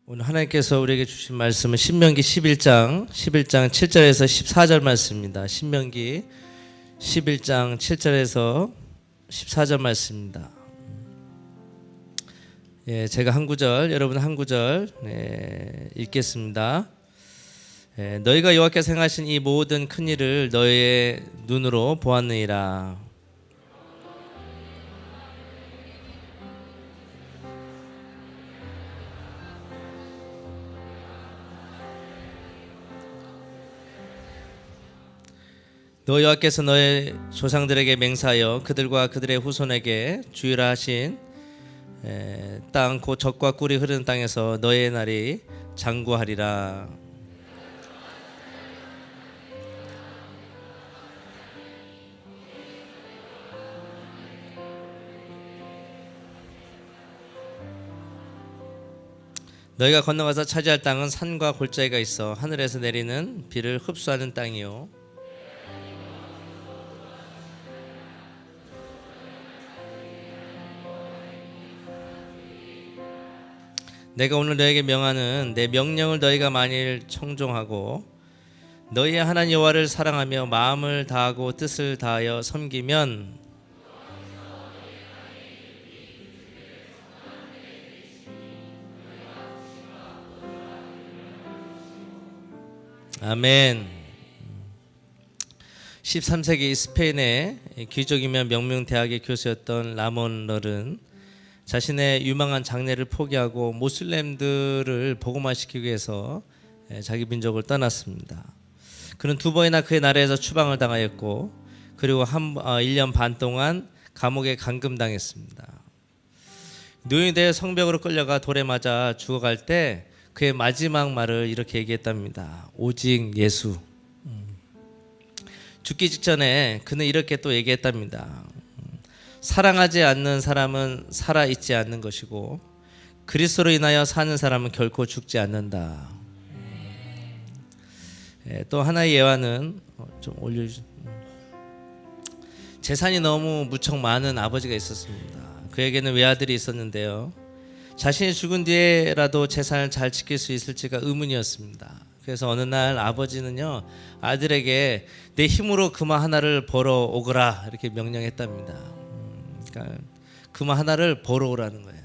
오늘 하나님께서 우리에게 주신 말씀은 신명기 11장 7절에서 14절 말씀입니다. 신명기 11장 7절에서 14절 말씀입니다. 제가 한 구절, 여러분 한 구절 읽겠습니다. 너희가 여호와께서 행하신 이 모든 큰 일을 너희의 눈으로 보았느니라. 너 여호와께서 너의 조상들에게 맹세하여 그들과 그들의 후손에게 주의라 하신 땅 곧 젖과 꿀이 흐르는 땅에서 너의 날이 장구하리라. 너희가 건너가서 차지할 땅은 산과 골짜기가 있어 하늘에서 내리는 비를 흡수하는 땅이요 내가 오늘 너에게 명하는 내 명령을 너희가 만일 청종하고 너희의 하나님 여호와를 사랑하며 마음을 다하고 뜻을 다하여 섬기면 아멘. 13세기 스페인의 귀족이며 명문대학의 교수였던 라몬 럴은 자신의 유망한 장래를 포기하고 모슬렘들을 복음화시키기 위해서 자기 민족을 떠났습니다. 그는 두 번이나 그의 나라에서 추방을 당하였고 그리고 1년 반 동안 감옥에 감금당했습니다. 노인이 되어 성벽으로 끌려가 돌에 맞아 죽어갈 때 그의 마지막 말을 이렇게 얘기했답니다. 오직 예수. 죽기 직전에 그는 이렇게 또 얘기했답니다. 사랑하지 않는 사람은 살아있지 않는 것이고 그리스도로 인하여 사는 사람은 결코 죽지 않는다. 또 하나의 예화는 좀 올려주세요. 재산이 너무 무척 많은 아버지가 있었습니다. 그에게는 외아들이 있었는데요. 자신이 죽은 뒤에라도 재산을 잘 지킬 수 있을지가 의문이었습니다. 그래서 어느 날 아버지는요 아들에게 내 힘으로 금화 하나를 벌어 오거라 이렇게 명령했답니다. 그러니까 금화 하나를 벌어 오라는 거예요.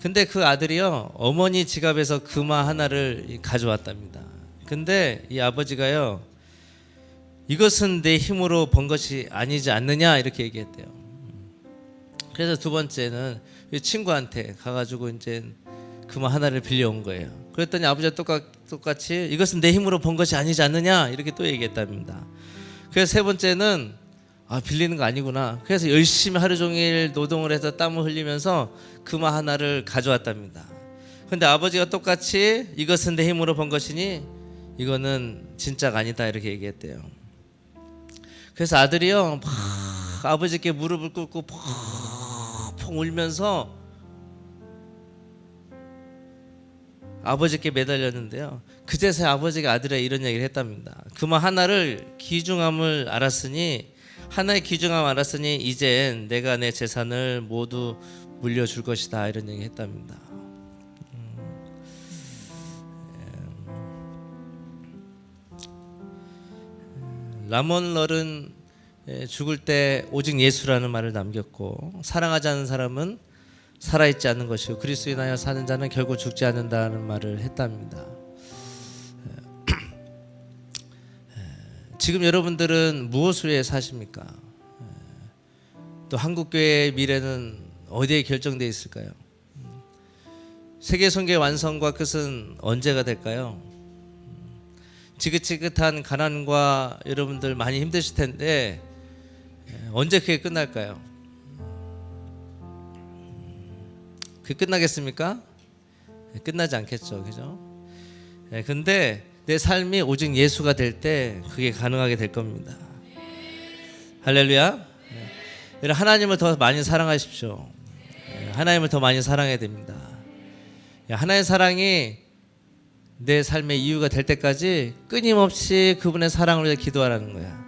근데 그 아들이요 어머니 지갑에서 금화 하나를 가져왔답니다. 근데 이 아버지가요 이것은 내 힘으로 번 것이 아니지 않느냐 이렇게 얘기했대요. 그래서 두 번째는 친구한테 가가지고 이제 금화 하나를 빌려온 거예요. 그랬더니 아버지가 똑같이 이것은 내 힘으로 번 것이 아니지 않느냐 이렇게 또 얘기했답니다. 그래서 세 번째는 빌리는 거 아니구나. 그래서 열심히 하루 종일 노동을 해서 땀을 흘리면서 금화 하나를 가져왔답니다. 근데 아버지가 똑같이 이것은 내 힘으로 번 것이니 이거는 진짜가 아니다 이렇게 얘기했대요. 그래서 아들이요 막 아버지께 무릎을 꿇고 펑펑 울면서 아버지께 매달렸는데요. 그제서야 아버지가 아들에게 이런 얘기를 했답니다. 금화 하나를 귀중함을 알았으니 하나의 귀중함을 알았으니 이젠 내가 내 재산을 모두 물려줄 것이다 이런 얘기 했답니다. 라몬 럴은 죽을 때 오직 예수라는 말을 남겼고 사랑하지 않는 사람은 살아있지 않는 것이고 그리스도에 인하여 사는 자는 결국 죽지 않는다는 말을 했답니다. 지금 여러분들은 무엇을 위해 사십니까? 또 한국교회의 미래는 어디에 결정되어 있을까요? 세계 선교의 완성과 끝은 언제가 될까요? 지긋지긋한 가난과 여러분들 많이 힘드실 텐데 언제 그게 끝날까요? 그게 끝나겠습니까? 끝나지 않겠죠, 그죠? 근데 내 삶이 오직 예수가 될 때 그게 가능하게 될 겁니다. 할렐루야. 하나님을 더 많이 사랑하십시오. 하나님을 더 많이 사랑해야 됩니다. 하나님의 사랑이 내 삶의 이유가 될 때까지 끊임없이 그분의 사랑을 위해 기도하라는 거야.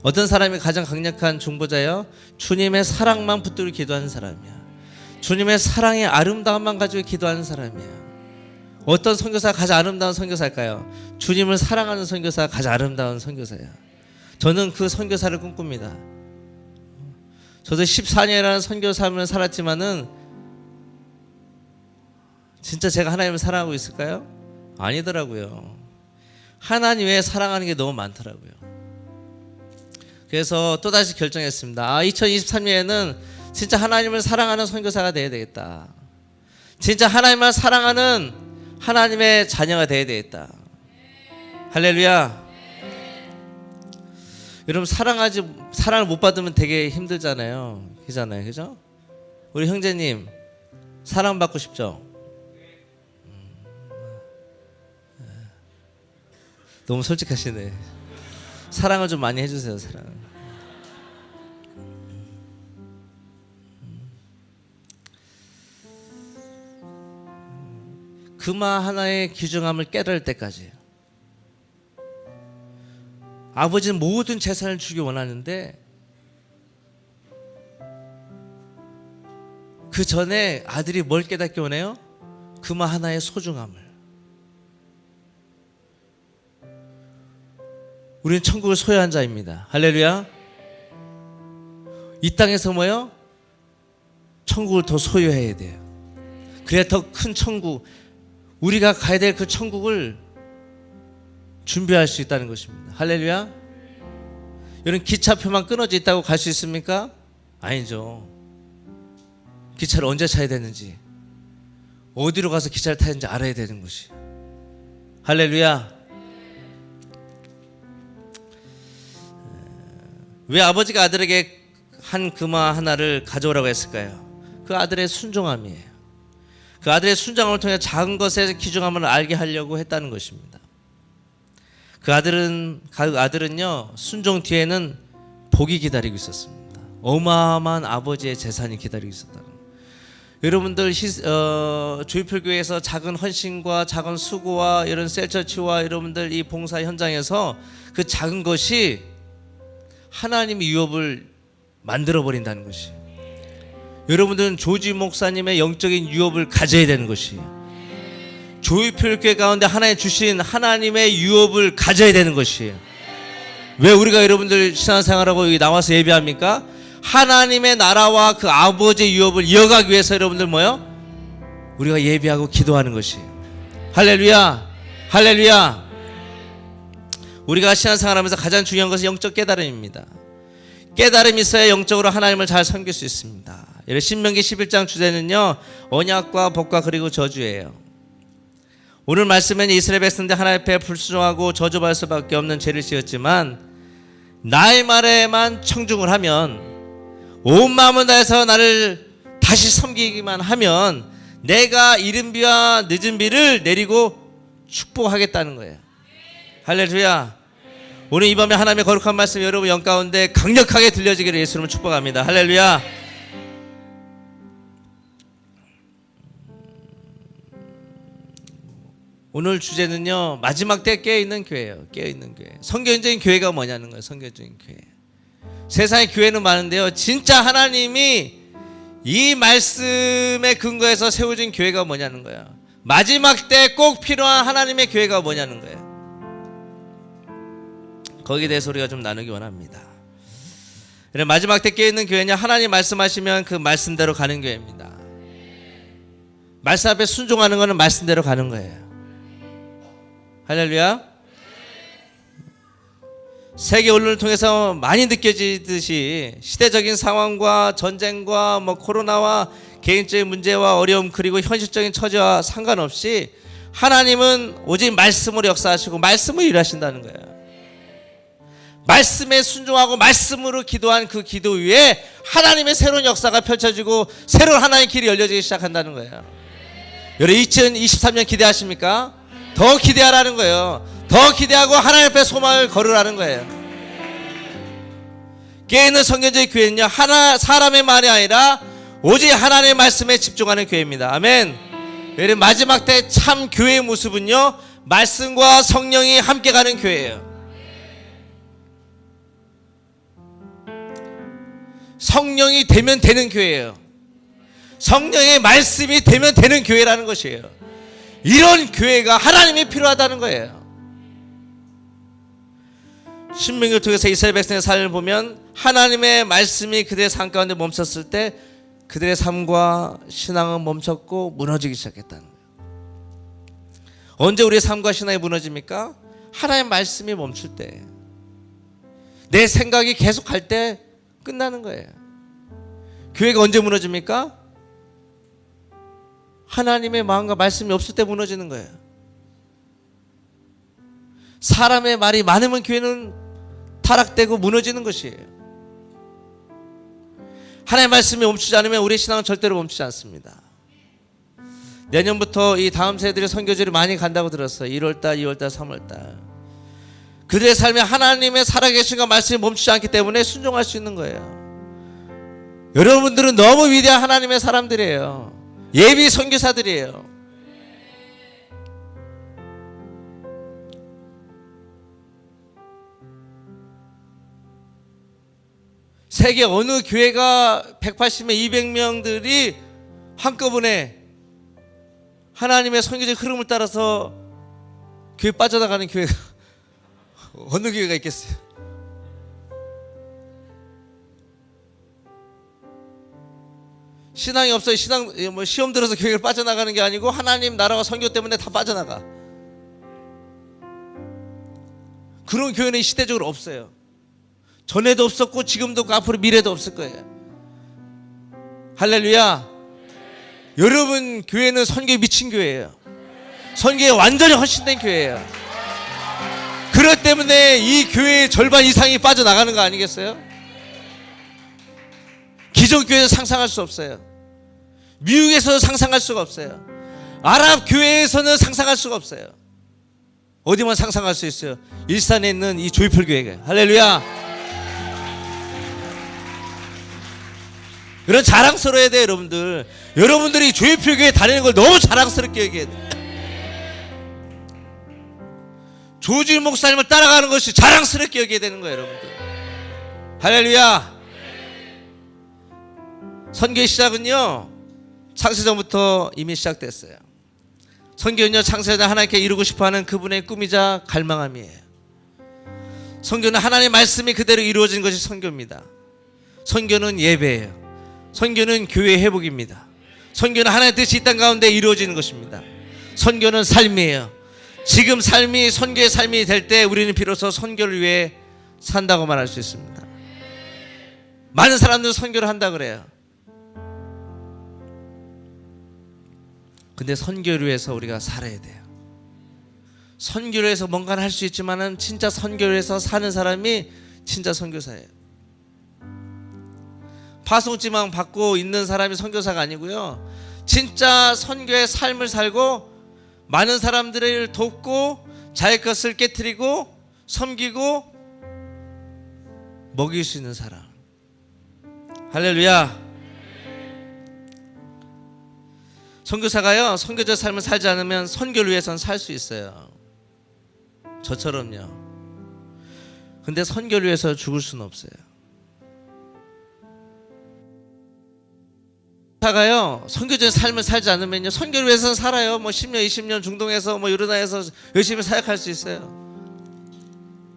어떤 사람이 가장 강력한 중보자예요? 주님의 사랑만 붙들고 기도하는 사람이야. 주님의 사랑의 아름다움만 가지고 기도하는 사람이에요. 어떤 선교사가 가장 아름다운 선교사일까요? 주님을 사랑하는 선교사가 가장 아름다운 선교사예요. 저는 그 선교사를 꿈꿉니다. 저도 14년이라는 선교 삶을 살았지만은 진짜 제가 하나님을 사랑하고 있을까요? 아니더라고요. 하나님 외에 사랑하는 게 너무 많더라고요. 그래서 또다시 결정했습니다. 2023년에는 진짜 하나님을 사랑하는 선교사가 돼야 되겠다. 진짜 하나님을 사랑하는 하나님의 자녀가 돼야 되겠다. 할렐루야. 여러분, 사랑을 못 받으면 되게 힘들잖아요. 그잖아요, 그죠? 우리 형제님 사랑받고 싶죠? 너무 솔직하시네. 사랑을 좀 많이 해주세요. 사랑. 금화 하나의 귀중함을 깨달을 때까지 아버지는 모든 재산을 주기 원하는데 그 전에 아들이 뭘 깨닫기 원해요? 금화 하나의 소중함을. 우리는 천국을 소유한 자입니다. 할렐루야. 이 땅에서 뭐요? 천국을 더 소유해야 돼요. 그래야 더 큰 천국, 우리가 가야 될 그 천국을 준비할 수 있다는 것입니다. 할렐루야. 여러분, 기차표만 끊어져 있다고 갈 수 있습니까? 아니죠. 기차를 언제 타야 되는지, 어디로 가서 기차를 타야 되는지 알아야 되는 것이. 할렐루야. 왜 아버지가 아들에게 한 금화 하나를 가져오라고 했을까요? 그 아들의 순종함이에요. 그 아들의 순종함을 통해 작은 것의 귀중함을 알게 하려고 했다는 것입니다. 그 아들은요, 순종 뒤에는 복이 기다리고 있었습니다. 어마어마한 아버지의 재산이 기다리고 있었다는 거예요. 여러분들 조이풀교회에서 작은 헌신과 작은 수고와 이런 셀처치와 여러분들 이 봉사 현장에서 그 작은 것이 하나님의 유업을 만들어 버린다는 것이. 여러분들은 조지 목사님의 영적인 유업을 가져야 되는 것이에요. 조이풀교회 가운데 하나님 주신 하나님의 유업을 가져야 되는 것이에요. 왜 우리가 여러분들 신앙생활하고 여기 나와서 예배합니까? 하나님의 나라와 그 아버지의 유업을 이어가기 위해서 여러분들 뭐요? 우리가 예배하고 기도하는 것이에요. 할렐루야. 할렐루야. 우리가 신앙생활하면서 가장 중요한 것은 영적 깨달음입니다. 깨달음이 있어야 영적으로 하나님을 잘 섬길 수 있습니다. 신명기 11장 주제는요, 언약과 복과 그리고 저주예요. 오늘 말씀에는 이스라엘 백성들 하나님 앞에 불순종하고 저주받을 수밖에 없는 죄를 지었지만 나의 말에만 청중을 하면, 온 마음을 다해서 나를 다시 섬기기만 하면 내가 이른 비와 늦은 비를 내리고 축복하겠다는 거예요. 할렐루야. 오늘 이 밤에 하나님의 거룩한 말씀 여러분 영 가운데 강력하게 들려지기를 예수님을 축복합니다. 할렐루야. 오늘 주제는요, 마지막 때 깨어있는 교회예요. 깨어있는 교회. 성경적인 교회가 뭐냐는 거예요. 성경적인 교회. 세상의 교회는 많은데요, 진짜 하나님이 이 말씀에 근거해서 세워진 교회가 뭐냐는 거예요. 마지막 때 꼭 필요한 하나님의 교회가 뭐냐는 거예요. 거기에 대해서 우리가 좀 나누기 원합니다. 마지막 때 깨어있는 교회냐, 하나님 말씀하시면 그 말씀대로 가는 교회입니다. 말씀 앞에 순종하는 것은 말씀대로 가는 거예요. 할렐루야. 세계 언론을 통해서 많이 느껴지듯이 시대적인 상황과 전쟁과 코로나와 개인적인 문제와 어려움 그리고 현실적인 처지와 상관없이 하나님은 오직 말씀으로 역사하시고 말씀으로 일하신다는 거예요. 말씀에 순종하고 말씀으로 기도한 그 기도 위에 하나님의 새로운 역사가 펼쳐지고 새로운 하나님의 길이 열려지기 시작한다는 거예요. 여러분 2023년 기대하십니까? 더 기대하라는 거예요. 더 기대하고 하나님 앞에 소망을 걸으라는 거예요. 깨어있는 성경적인 교회는요, 사람의 말이 아니라 오직 하나님의 말씀에 집중하는 교회입니다. 아멘. 여러분 마지막 때 참 교회의 모습은요, 말씀과 성령이 함께 가는 교회예요. 성령이 되면 되는 교회예요. 성령의 말씀이 되면 되는 교회라는 것이에요. 이런 교회가 하나님이 필요하다는 거예요. 신명기를 통해서 이스라엘 백성의 삶을 보면 하나님의 말씀이 그들의 삶 가운데 멈췄을 때 그들의 삶과 신앙은 멈췄고 무너지기 시작했다는 거예요. 언제 우리의 삶과 신앙이 무너집니까? 하나님의 말씀이 멈출 때, 내 생각이 계속 갈 때 끝나는 거예요. 교회가 언제 무너집니까? 하나님의 마음과 말씀이 없을 때 무너지는 거예요. 사람의 말이 많으면 교회는 타락되고 무너지는 것이에요. 하나님의 말씀이 멈추지 않으면 우리의 신앙은 절대로 멈추지 않습니다. 내년부터 이 다음 세대들의 선교지를 많이 간다고 들었어요. 1월달, 2월달, 3월달. 그들의 삶에 하나님의 살아계신과 말씀이 멈추지 않기 때문에 순종할 수 있는 거예요. 여러분들은 너무 위대한 하나님의 사람들이에요. 예비 선교사들이에요. 세계 어느 교회가 180명, 200명들이 한꺼번에 하나님의 선교적 흐름을 따라서 교회 빠져나가는 교회가 어느 교회가 있겠어요? 신앙이 없어요. 시험 들어서 교회를 빠져나가는 게 아니고 하나님 나라와 선교 때문에 다 빠져나가. 그런 교회는 시대적으로 없어요. 전에도 없었고 지금도 없고 앞으로 미래도 없을 거예요. 할렐루야. 여러분 교회는 선교에 미친 교회예요. 선교에 완전히 헌신된 교회예요. 그렇기 때문에 이 교회의 절반 이상이 빠져나가는 거 아니겠어요? 기존 교회에서 상상할 수 없어요. 미국에서 상상할 수가 없어요. 아랍 교회에서는 상상할 수가 없어요. 어디만 상상할 수 있어요? 일산에 있는 이 조이풀 교회가. 할렐루야. 이런 자랑스러워야 돼요. 여러분들이 조이풀 교회 다니는 걸 너무 자랑스럽게 여겨야 돼요. 조지 목사님을 따라가는 것이 자랑스럽게 여겨야 되는 거예요. 여러분들. 할렐루야. 선교의 시작은요 창세전부터 이미 시작됐어요. 선교는요 창세전 하나님께 이루고 싶어하는 그분의 꿈이자 갈망함이에요. 선교는 하나님의 말씀이 그대로 이루어진 것이 선교입니다. 선교는 예배예요. 선교는 교회 회복입니다. 선교는 하나님의 뜻이 이 땅 가운데 이루어지는 것입니다. 선교는 삶이에요. 지금 삶이 선교의 삶이 될 때 우리는 비로소 선교를 위해 산다고 말할 수 있습니다. 많은 사람들은 선교를 한다 그래요. 근데 선교를 위해서 우리가 살아야 돼요. 선교를 위해서 뭔가를 할 수 있지만은 진짜 선교를 위해서 사는 사람이 진짜 선교사예요. 파송지망 받고 있는 사람이 선교사가 아니고요. 진짜 선교의 삶을 살고 많은 사람들을 돕고 자기 것을 깨트리고 섬기고 먹일 수 있는 사람. 할렐루야. 선교사가요 선교적 삶을 살지 않으면 선교를 위해서는 살 수 있어요. 저처럼요. 근데 선교를 위해서 죽을 수는 없어요. 선교사가요 선교적 삶을 살지 않으면요 선교를 위해서는 살아요. 10년 20년 중동에서 유르단에서 열심히 사역할 수 있어요.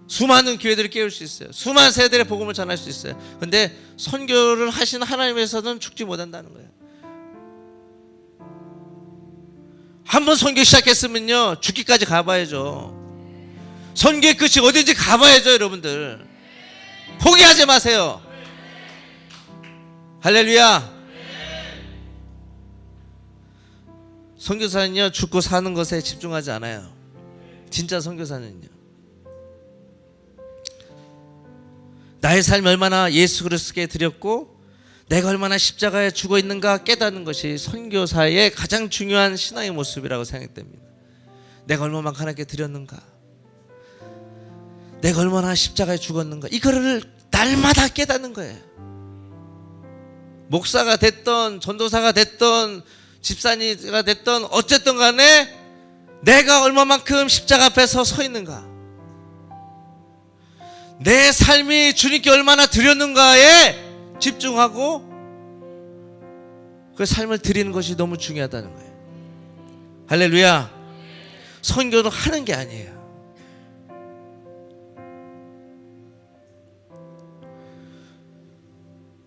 수많은 교회들을 깨울 수 있어요. 수많은 세대들의 복음을 전할 수 있어요. 근데 선교를 하신 하나님에서는 죽지 못한다는 거예요. 한번 선교 시작했으면요 죽기까지 가봐야죠. 선교의 끝이 어딘지 가봐야죠. 여러분들 포기하지 마세요. 할렐루야. 선교사는요 죽고 사는 것에 집중하지 않아요. 진짜 선교사는요 나의 삶이 얼마나 예수 그리스도께 드렸고 내가 얼마나 십자가에 죽어 있는가 깨닫는 것이 선교사의 가장 중요한 신앙의 모습이라고 생각됩니다. 내가 얼마만큼 하나님께 드렸는가, 내가 얼마나 십자가에 죽었는가, 이거를 날마다 깨닫는 거예요. 목사가 됐던 전도사가 됐던 집사니가 됐던 어쨌든 간에 내가 얼마만큼 십자가 앞에서 서 있는가, 내 삶이 주님께 얼마나 드렸는가에 집중하고 그 삶을 드리는 것이 너무 중요하다는 거예요. 할렐루야. 선교는 하는 게 아니에요.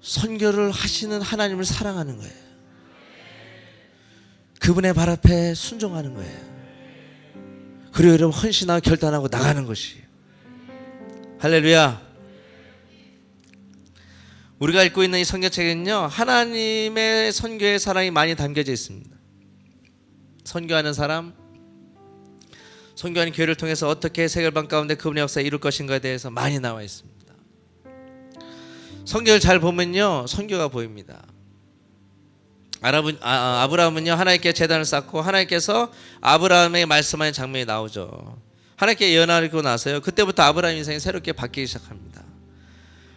선교를 하시는 하나님을 사랑하는 거예요. 그분의 발 앞에 순종하는 거예요. 그리고 여러분 헌신하고 결단하고 나가는 것이에요. 할렐루야. 우리가 읽고 있는 이 성경책에는요, 하나님의 선교의 사랑이 많이 담겨져 있습니다. 선교하는 사람, 선교하는 교회를 통해서 어떻게 세계방 가운데 그분의 역사를 이룰 것인가에 대해서 많이 나와 있습니다. 성경을 잘 보면요, 선교가 보입니다. 아브라함은요, 하나님께 제단을 쌓고 하나님께서 아브라함에게 말씀하는 장면이 나오죠. 하나님께 예언하고 나서요, 그때부터 아브라함 인생이 새롭게 바뀌기 시작합니다.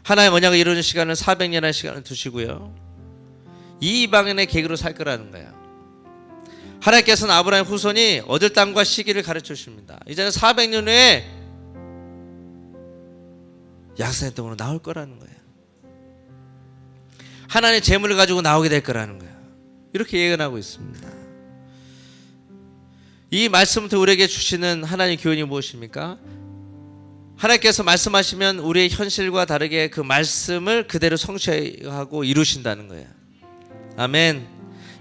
하나님의 언약을 이루는 시간을 400년의 시간을 두시고요, 이 이방인의 계기로 살 거라는 거예요. 하나님께서는 아브라함의 후손이 얻을 땅과 시기를 가르쳐 주십니다. 이제는 400년 후에 약속의 땅으로 나올 거라는 거예요. 하나님의 재물을 가지고 나오게 될 거라는 거예요. 이렇게 예언하고 있습니다. 이 말씀부터 우리에게 주시는 하나님의 교훈이 무엇입니까? 하나님께서 말씀하시면 우리의 현실과 다르게 그 말씀을 그대로 성취하고 이루신다는 거예요. 아멘.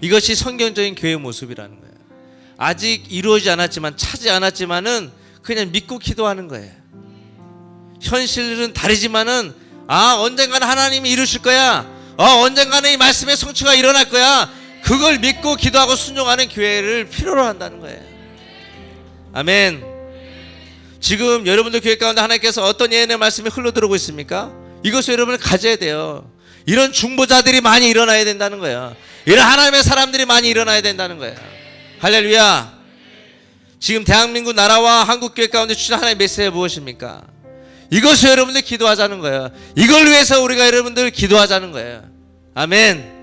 이것이 성경적인 교회의 모습이라는 거예요. 아직 이루어지지 않았지만, 차지 않았지만은 그냥 믿고 기도하는 거예요. 현실은 다르지만은 언젠가는 하나님이 이루실 거야. 언젠가는 이 말씀의 성취가 일어날 거야. 그걸 믿고 기도하고 순종하는 교회를 필요로 한다는 거예요. 아멘. 지금 여러분들 교회 가운데 하나님께서 어떤 예언의 말씀이 흘러들어오고 있습니까? 이것을 여러분은 가져야 돼요. 이런 중보자들이 많이 일어나야 된다는 거예요. 이런 하나님의 사람들이 많이 일어나야 된다는 거예요. 할렐루야. 지금 대한민국 나라와 한국 교회 가운데 주신 하나님의 메시지가 무엇입니까? 이것을 여러분들 기도하자는 거예요. 이걸 위해서 우리가 여러분들 기도하자는 거예요. 아멘.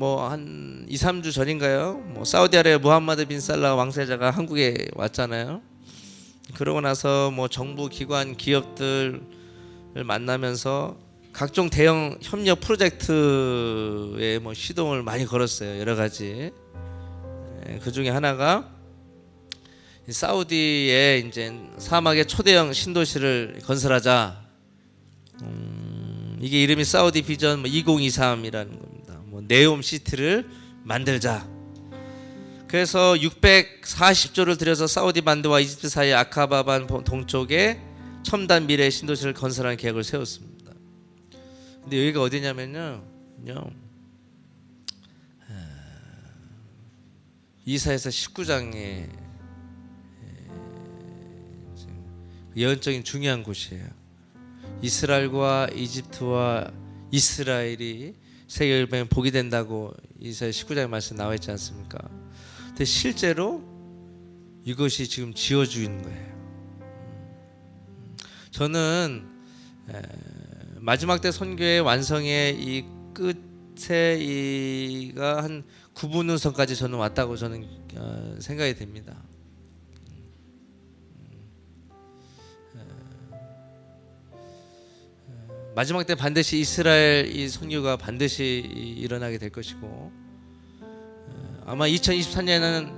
한 2, 3주 전인가요? 사우디아라비아 무함마드 빈 살라 왕세자가 한국에 왔잖아요. 그러고 나서 정부 기관 기업들을 만나면서 각종 대형 협력 프로젝트에 시동을 많이 걸었어요. 여러 가지. 그 중에 하나가 사우디에 이제 사막에 초대형 신도시를 건설하자. 이게 이름이 사우디 비전 2023이라는 겁니다. 네옴 시티를 만들자. 그래서 640조를 들여서 사우디 반도와 이집트 사이 아카바반 동쪽에 첨단 미래 신도시를 건설하는 계획을 세웠습니다. 근데 여기가 어디냐면요, 이사야서 19장에 예언적인 중요한 곳이에요. 이스라엘과 이집트와 이스라엘이 세계열방에 복이 된다고 이사야 19장의 말씀 나와 있지 않습니까? 근데 실제로 이것이 지금 지어지는 거예요. 저는 마지막 때 선교의 완성의 이 끝에 이가 한 9분운선까지 저는 왔다고 저는 생각이 됩니다. 마지막 때 반드시 이스라엘 이 선교가 반드시 일어나게 될 것이고, 아마 2024년에는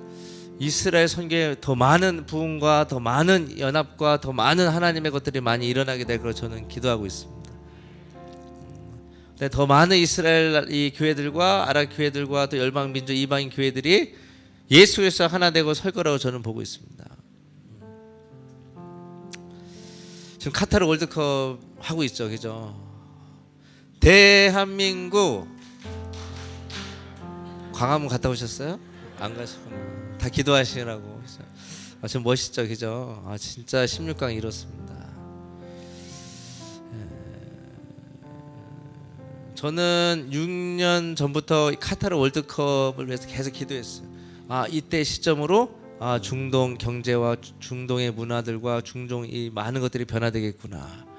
이스라엘 선교에 더 많은 부흥과 더 많은 연합과 더 많은 하나님의 것들이 많이 일어나게 될 것을 저는 기도하고 있습니다. 더 많은 이스라엘 이 교회들과 아랍 교회들과 또 열방 민족 이방인 교회들이 예수 그리스도 하나 되고 설 거라고 저는 보고 있습니다. 지금 카타르 월드컵 하고 있죠, 그죠? 대한민국 광화문 갔다 오셨어요? 안 가셨구나. 다 기도하시라고. 좀 멋있죠, 그죠? 진짜 16강 이렇습니다. 저는 6년 전부터 카타르 월드컵을 위해서 계속 기도했어요. 이때 시점으로 중동 경제와 중동의 문화들과 중동 이 많은 것들이 변화되겠구나.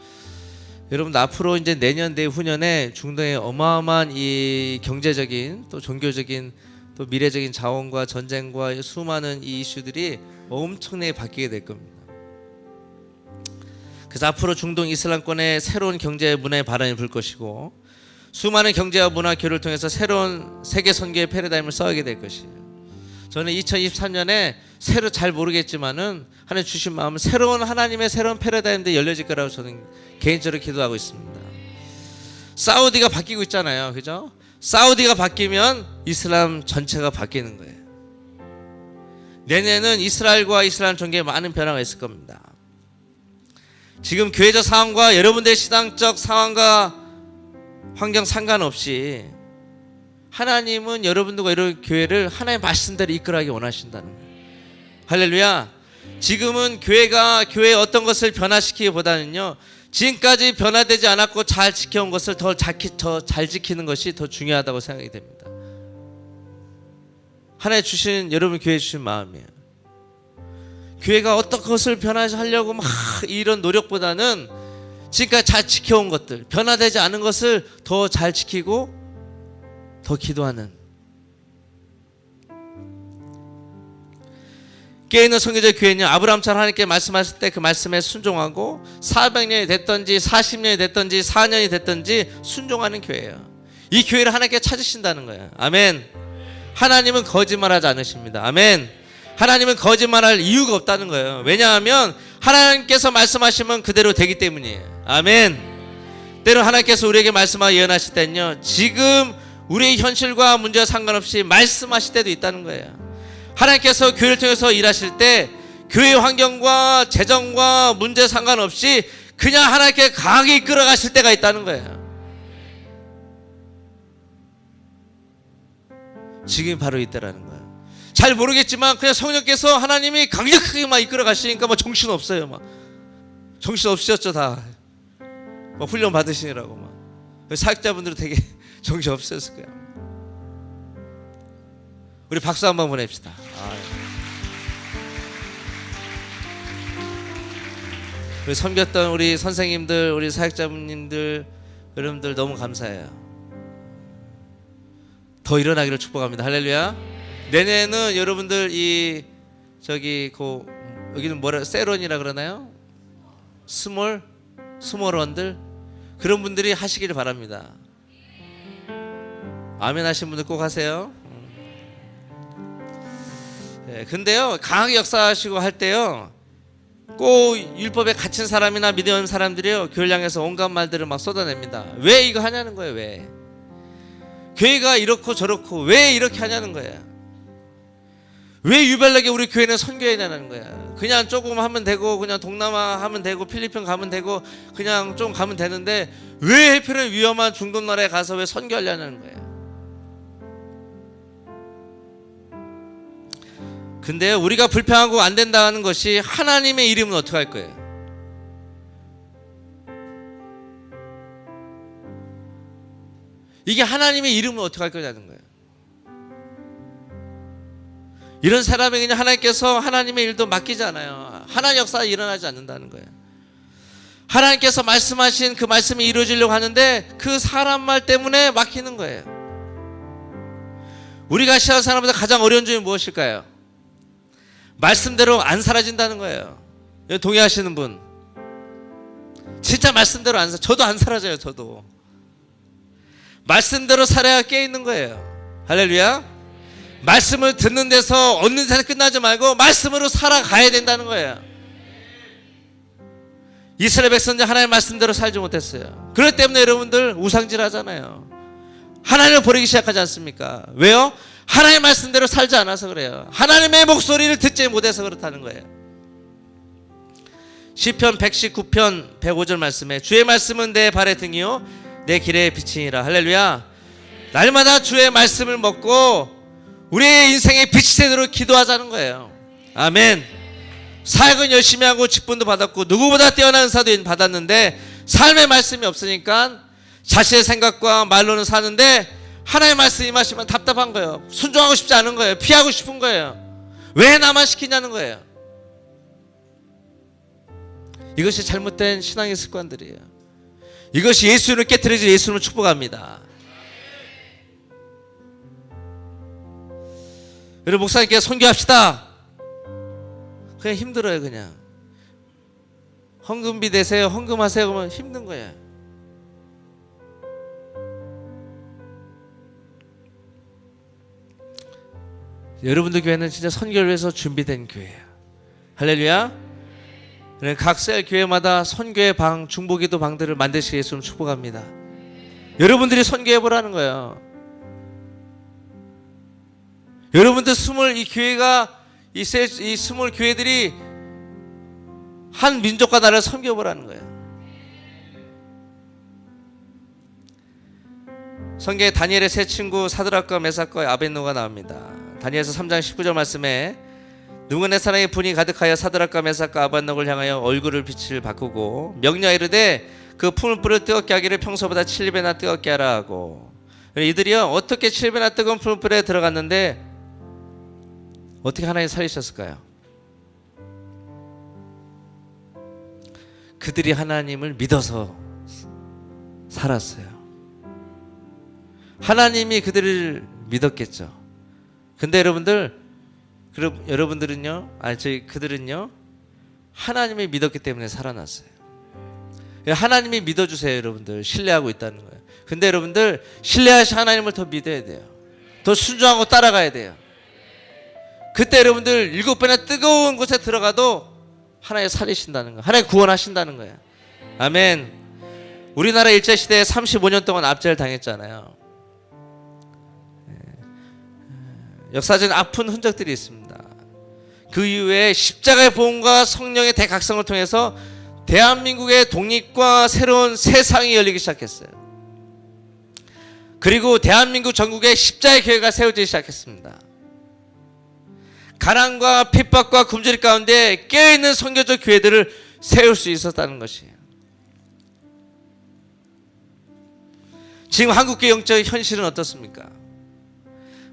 여러분 앞으로 이제 내년 내후년에 중동의 어마어마한 이 경제적인 또 종교적인 또 미래적인 자원과 전쟁과 수많은 이 이슈들이 엄청나게 바뀌게 될 겁니다. 그래서 앞으로 중동 이슬람권의 새로운 경제 문화의 바람이 불 것이고, 수많은 경제와 문화 교류를 통해서 새로운 세계 선교의 패러다임을 써가게 될 것이에요. 저는 2023년에 새로 잘 모르겠지만은 하나님 주신 마음은 새로운 하나님의 새로운 패러다임도 열려질 거라고 저는 개인적으로 기도하고 있습니다. 사우디가 바뀌고 있잖아요, 그죠? 사우디가 바뀌면 이슬람 전체가 바뀌는 거예요. 내년에는 이스라엘과 이슬람 종교에 많은 변화가 있을 겁니다. 지금 교회적 상황과 여러분들의 신앙적 상황과 환경 상관없이 하나님은 여러분들과 이런 교회를 하나님의 말씀대로 이끌어가기 원하신다는 거예요. 할렐루야. 지금은 교회가 교회의 어떤 것을 변화시키기보다는요, 지금까지 변화되지 않았고 잘 지켜온 것을 더 잘 지키는 것이 더 중요하다고 생각이 됩니다. 하나님 주신, 여러분 교회 주신 마음이에요. 교회가 어떤 것을 변화하려고 막 이런 노력보다는 지금까지 잘 지켜온 것들, 변화되지 않은 것을 더 잘 지키고 더 기도하는, 깨어있는 선교적 교회는 아브라함처럼 하나님께 말씀하실 때 그 말씀에 순종하고 400년이 됐든지 40년이 됐든지 4년이 됐든지 순종하는 교회예요. 이 교회를 하나님께 찾으신다는 거예요. 아멘. 하나님은 거짓말하지 않으십니다. 아멘. 하나님은 거짓말할 이유가 없다는 거예요. 왜냐하면 하나님께서 말씀하시면 그대로 되기 때문이에요. 아멘. 때로 하나님께서 우리에게 말씀하고 예언하실 때는요, 지금 우리의 현실과 문제와 상관없이 말씀하실 때도 있다는 거예요. 하나님께서 교회를 통해서 일하실 때 교회 환경과 재정과 문제 상관없이 그냥 하나님께 강하게 이끌어 가실 때가 있다는 거예요. 지금이 바로 이때라는 거예요. 잘 모르겠지만 그냥 성령께서 하나님이 강력하게 막 이끌어 가시니까 막 정신 없어요. 막 정신 없으셨죠 다. 막 훈련 받으시느라고 막. 사역자분들은 되게 정신 없으셨을 거야. 우리 박수 한번 보냅시다. 우리 섬겼던 우리 선생님들, 우리 사역자분님들, 여러분들 너무 감사해요. 더 일어나기를 축복합니다. 할렐루야. 내년에는 여러분들 이 저기 여기는 뭐라 세론이라 그러나요? 스몰원들 그런 분들이 하시기를 바랍니다. 아멘 하신 분들 꼭 하세요. 네, 근데요, 강하게 역사하시고 할 때요, 꼭 율법에 갇힌 사람이나 믿는 사람들이요, 교회를 향해서 온갖 말들을 막 쏟아냅니다. 왜 이거 하냐는 거예요. 왜 교회가 이렇고 저렇고 왜 이렇게 하냐는 거예요. 왜 유별나게 우리 교회는 선교해야 되는 거야. 그냥 조금 하면 되고, 그냥 동남아 하면 되고, 필리핀 가면 되고, 그냥 좀 가면 되는데 왜 해필은 위험한 중동 나라에 가서 왜 선교하려는 거예요. 근데 우리가 불평하고 안 된다는 것이 하나님의 이름은 어떻게 할 거예요? 이게 하나님의 이름은 어떻게 할 거냐는 거예요. 이런 사람이 그냥 하나님께서 하나님의 일도 맡기지 않아요. 하나님 역사가 일어나지 않는다는 거예요. 하나님께서 말씀하신 그 말씀이 이루어지려고 하는데 그 사람 말 때문에 막히는 거예요. 우리가 시한 사람보다 가장 어려운 점이 무엇일까요? 말씀대로 안 사라진다는 거예요. 동의하시는 분? 진짜 말씀대로 안 저도 안 사라져요. 저도 말씀대로 살아야 깨있는 거예요. 할렐루야. 말씀을 듣는 데서 얻는 데서 끝나지 말고 말씀으로 살아가야 된다는 거예요. 이스라엘 백성들 하나님의 말씀대로 살지 못했어요. 그렇기 때문에 여러분들 우상질 하잖아요. 하나님을 버리기 시작하지 않습니까? 왜요? 하나님의 말씀대로 살지 않아서 그래요. 하나님의 목소리를 듣지 못해서 그렇다는 거예요. 시편 119편 105절 말씀에 주의 말씀은 내 발의 등이요 내 길의 빛이니라. 할렐루야. 날마다 주의 말씀을 먹고 우리의 인생의 빛이 되도록 기도하자는 거예요. 아멘. 사역은 열심히 하고 직분도 받았고 누구보다 뛰어난 은사도 받았는데 삶의 말씀이 없으니까 자신의 생각과 말로는 사는데 하나님의 말씀이 임하시면 답답한 거예요. 순종하고 싶지 않은 거예요. 피하고 싶은 거예요. 왜 나만 시키냐는 거예요. 이것이 잘못된 신앙의 습관들이에요. 이것이 예수님을 깨트리지 예수님을 축복합니다. 여러분 목사님께 선교합시다. 그냥 힘들어요. 그냥 헌금비 내세요, 헌금하세요 그러면 힘든 거예요. 여러분들 교회는 진짜 선교를 위해서 준비된 교회예요. 할렐루야. 각 셀 교회마다 선교의 방, 중보기도 방들을 만드시게 예수님 축복합니다. 여러분들이 선교해보라는 거예요. 여러분들 이 교회가 이 스물 교회들이 한 민족과 나라를 섬겨보라는 거예요. 성경에 다니엘의 세 친구 사드락과 메삭과 아벳노가 나옵니다. 다니엘서 3장 19절 말씀에 누가 내 사랑에 분이 가득하여 사드락과 메삭과 아벳노를 향하여 얼굴을 빛을 바꾸고 명령하 이르되 그 풀불을 뜨겁게 하기를 평소보다 7배나 뜨겁게 하라 하고, 이들이요 어떻게 7배나 뜨거운 풀불에 들어갔는데 어떻게 하나님 살리셨을까요? 그들이 하나님을 믿어서 살았어요. 하나님이 그들을 믿었겠죠. 근데 여러분들은요, 그들은요 하나님이 믿었기 때문에 살아났어요. 하나님이 믿어주세요. 여러분들 신뢰하고 있다는 거예요. 근데 여러분들 신뢰하신 하나님을 더 믿어야 돼요. 더 순종하고 따라가야 돼요. 그때 여러분들 7배나 뜨거운 곳에 들어가도 하나님 살리신다는 거예요. 하나님 구원하신다는 거예요. 아멘. 우리나라 일제시대에 35년 동안 압제를 당했잖아요. 역사적인 아픈 흔적들이 있습니다. 그 이후에 십자가의 보험과 성령의 대각성을 통해서 대한민국의 독립과 새로운 세상이 열리기 시작했어요. 그리고 대한민국 전국에 십자가의 교회가 세워지기 시작했습니다. 가난과 핍박과 굶주림 가운데 깨어있는 선교적 교회들을 세울 수 있었다는 것이에요. 지금 한국교회 영적 현실은 어떻습니까?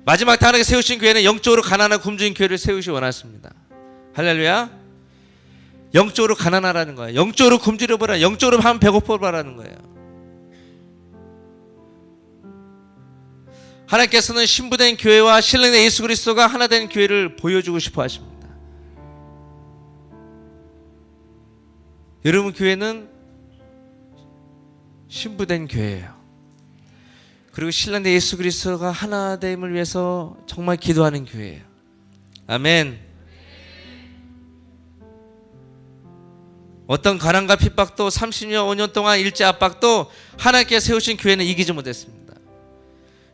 마지막 때 하나님께 세우신 교회는 영적으로 가난한 굶주린 교회를 세우시 원하십니다. 할렐루야. 영적으로 가난하라는 거예요. 영적으로 굶주려보라. 영적으로 하면 배고파보라는 거예요. 하나님께서는 신부된 교회와 신령된 예수 그리스도가 하나 된 교회를 보여주고 싶어 하십니다. 여러분 교회는 신부된 교회예요. 그리고 신령된 예수 그리스도가 하나 됨을 위해서 정말 기도하는 교회예요. 아멘. 어떤 가난과 핍박도 30년 5년 동안 일제 압박도 하나님께 세우신 교회는 이기지 못했습니다.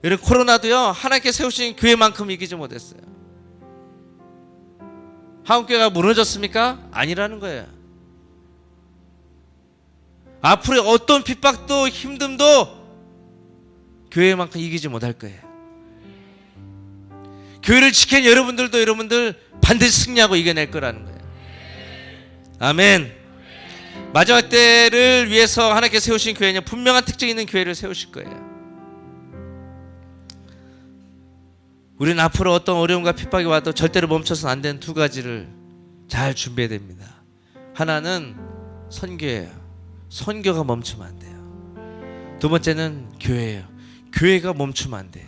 여러분 코로나도요 하나님께 세우신 교회만큼 이기지 못했어요. 한국교회가 무너졌습니까? 아니라는 거예요. 앞으로 어떤 핍박도 힘듦도 교회만큼 이기지 못할 거예요. 교회를 지킨 여러분들 반드시 승리하고 이겨낼 거라는 거예요. 아멘. 마지막 때를 위해서 하나님께 세우신 교회는 분명한 특징이 있는 교회를 세우실 거예요. 우리는 앞으로 어떤 어려움과 핍박이 와도 절대로 멈춰서는 안 되는 두 가지를 잘 준비해야 됩니다. 하나는 선교예요. 선교가 멈추면 안 돼요. 두 번째는 교회예요. 교회가 멈추면 안 돼요.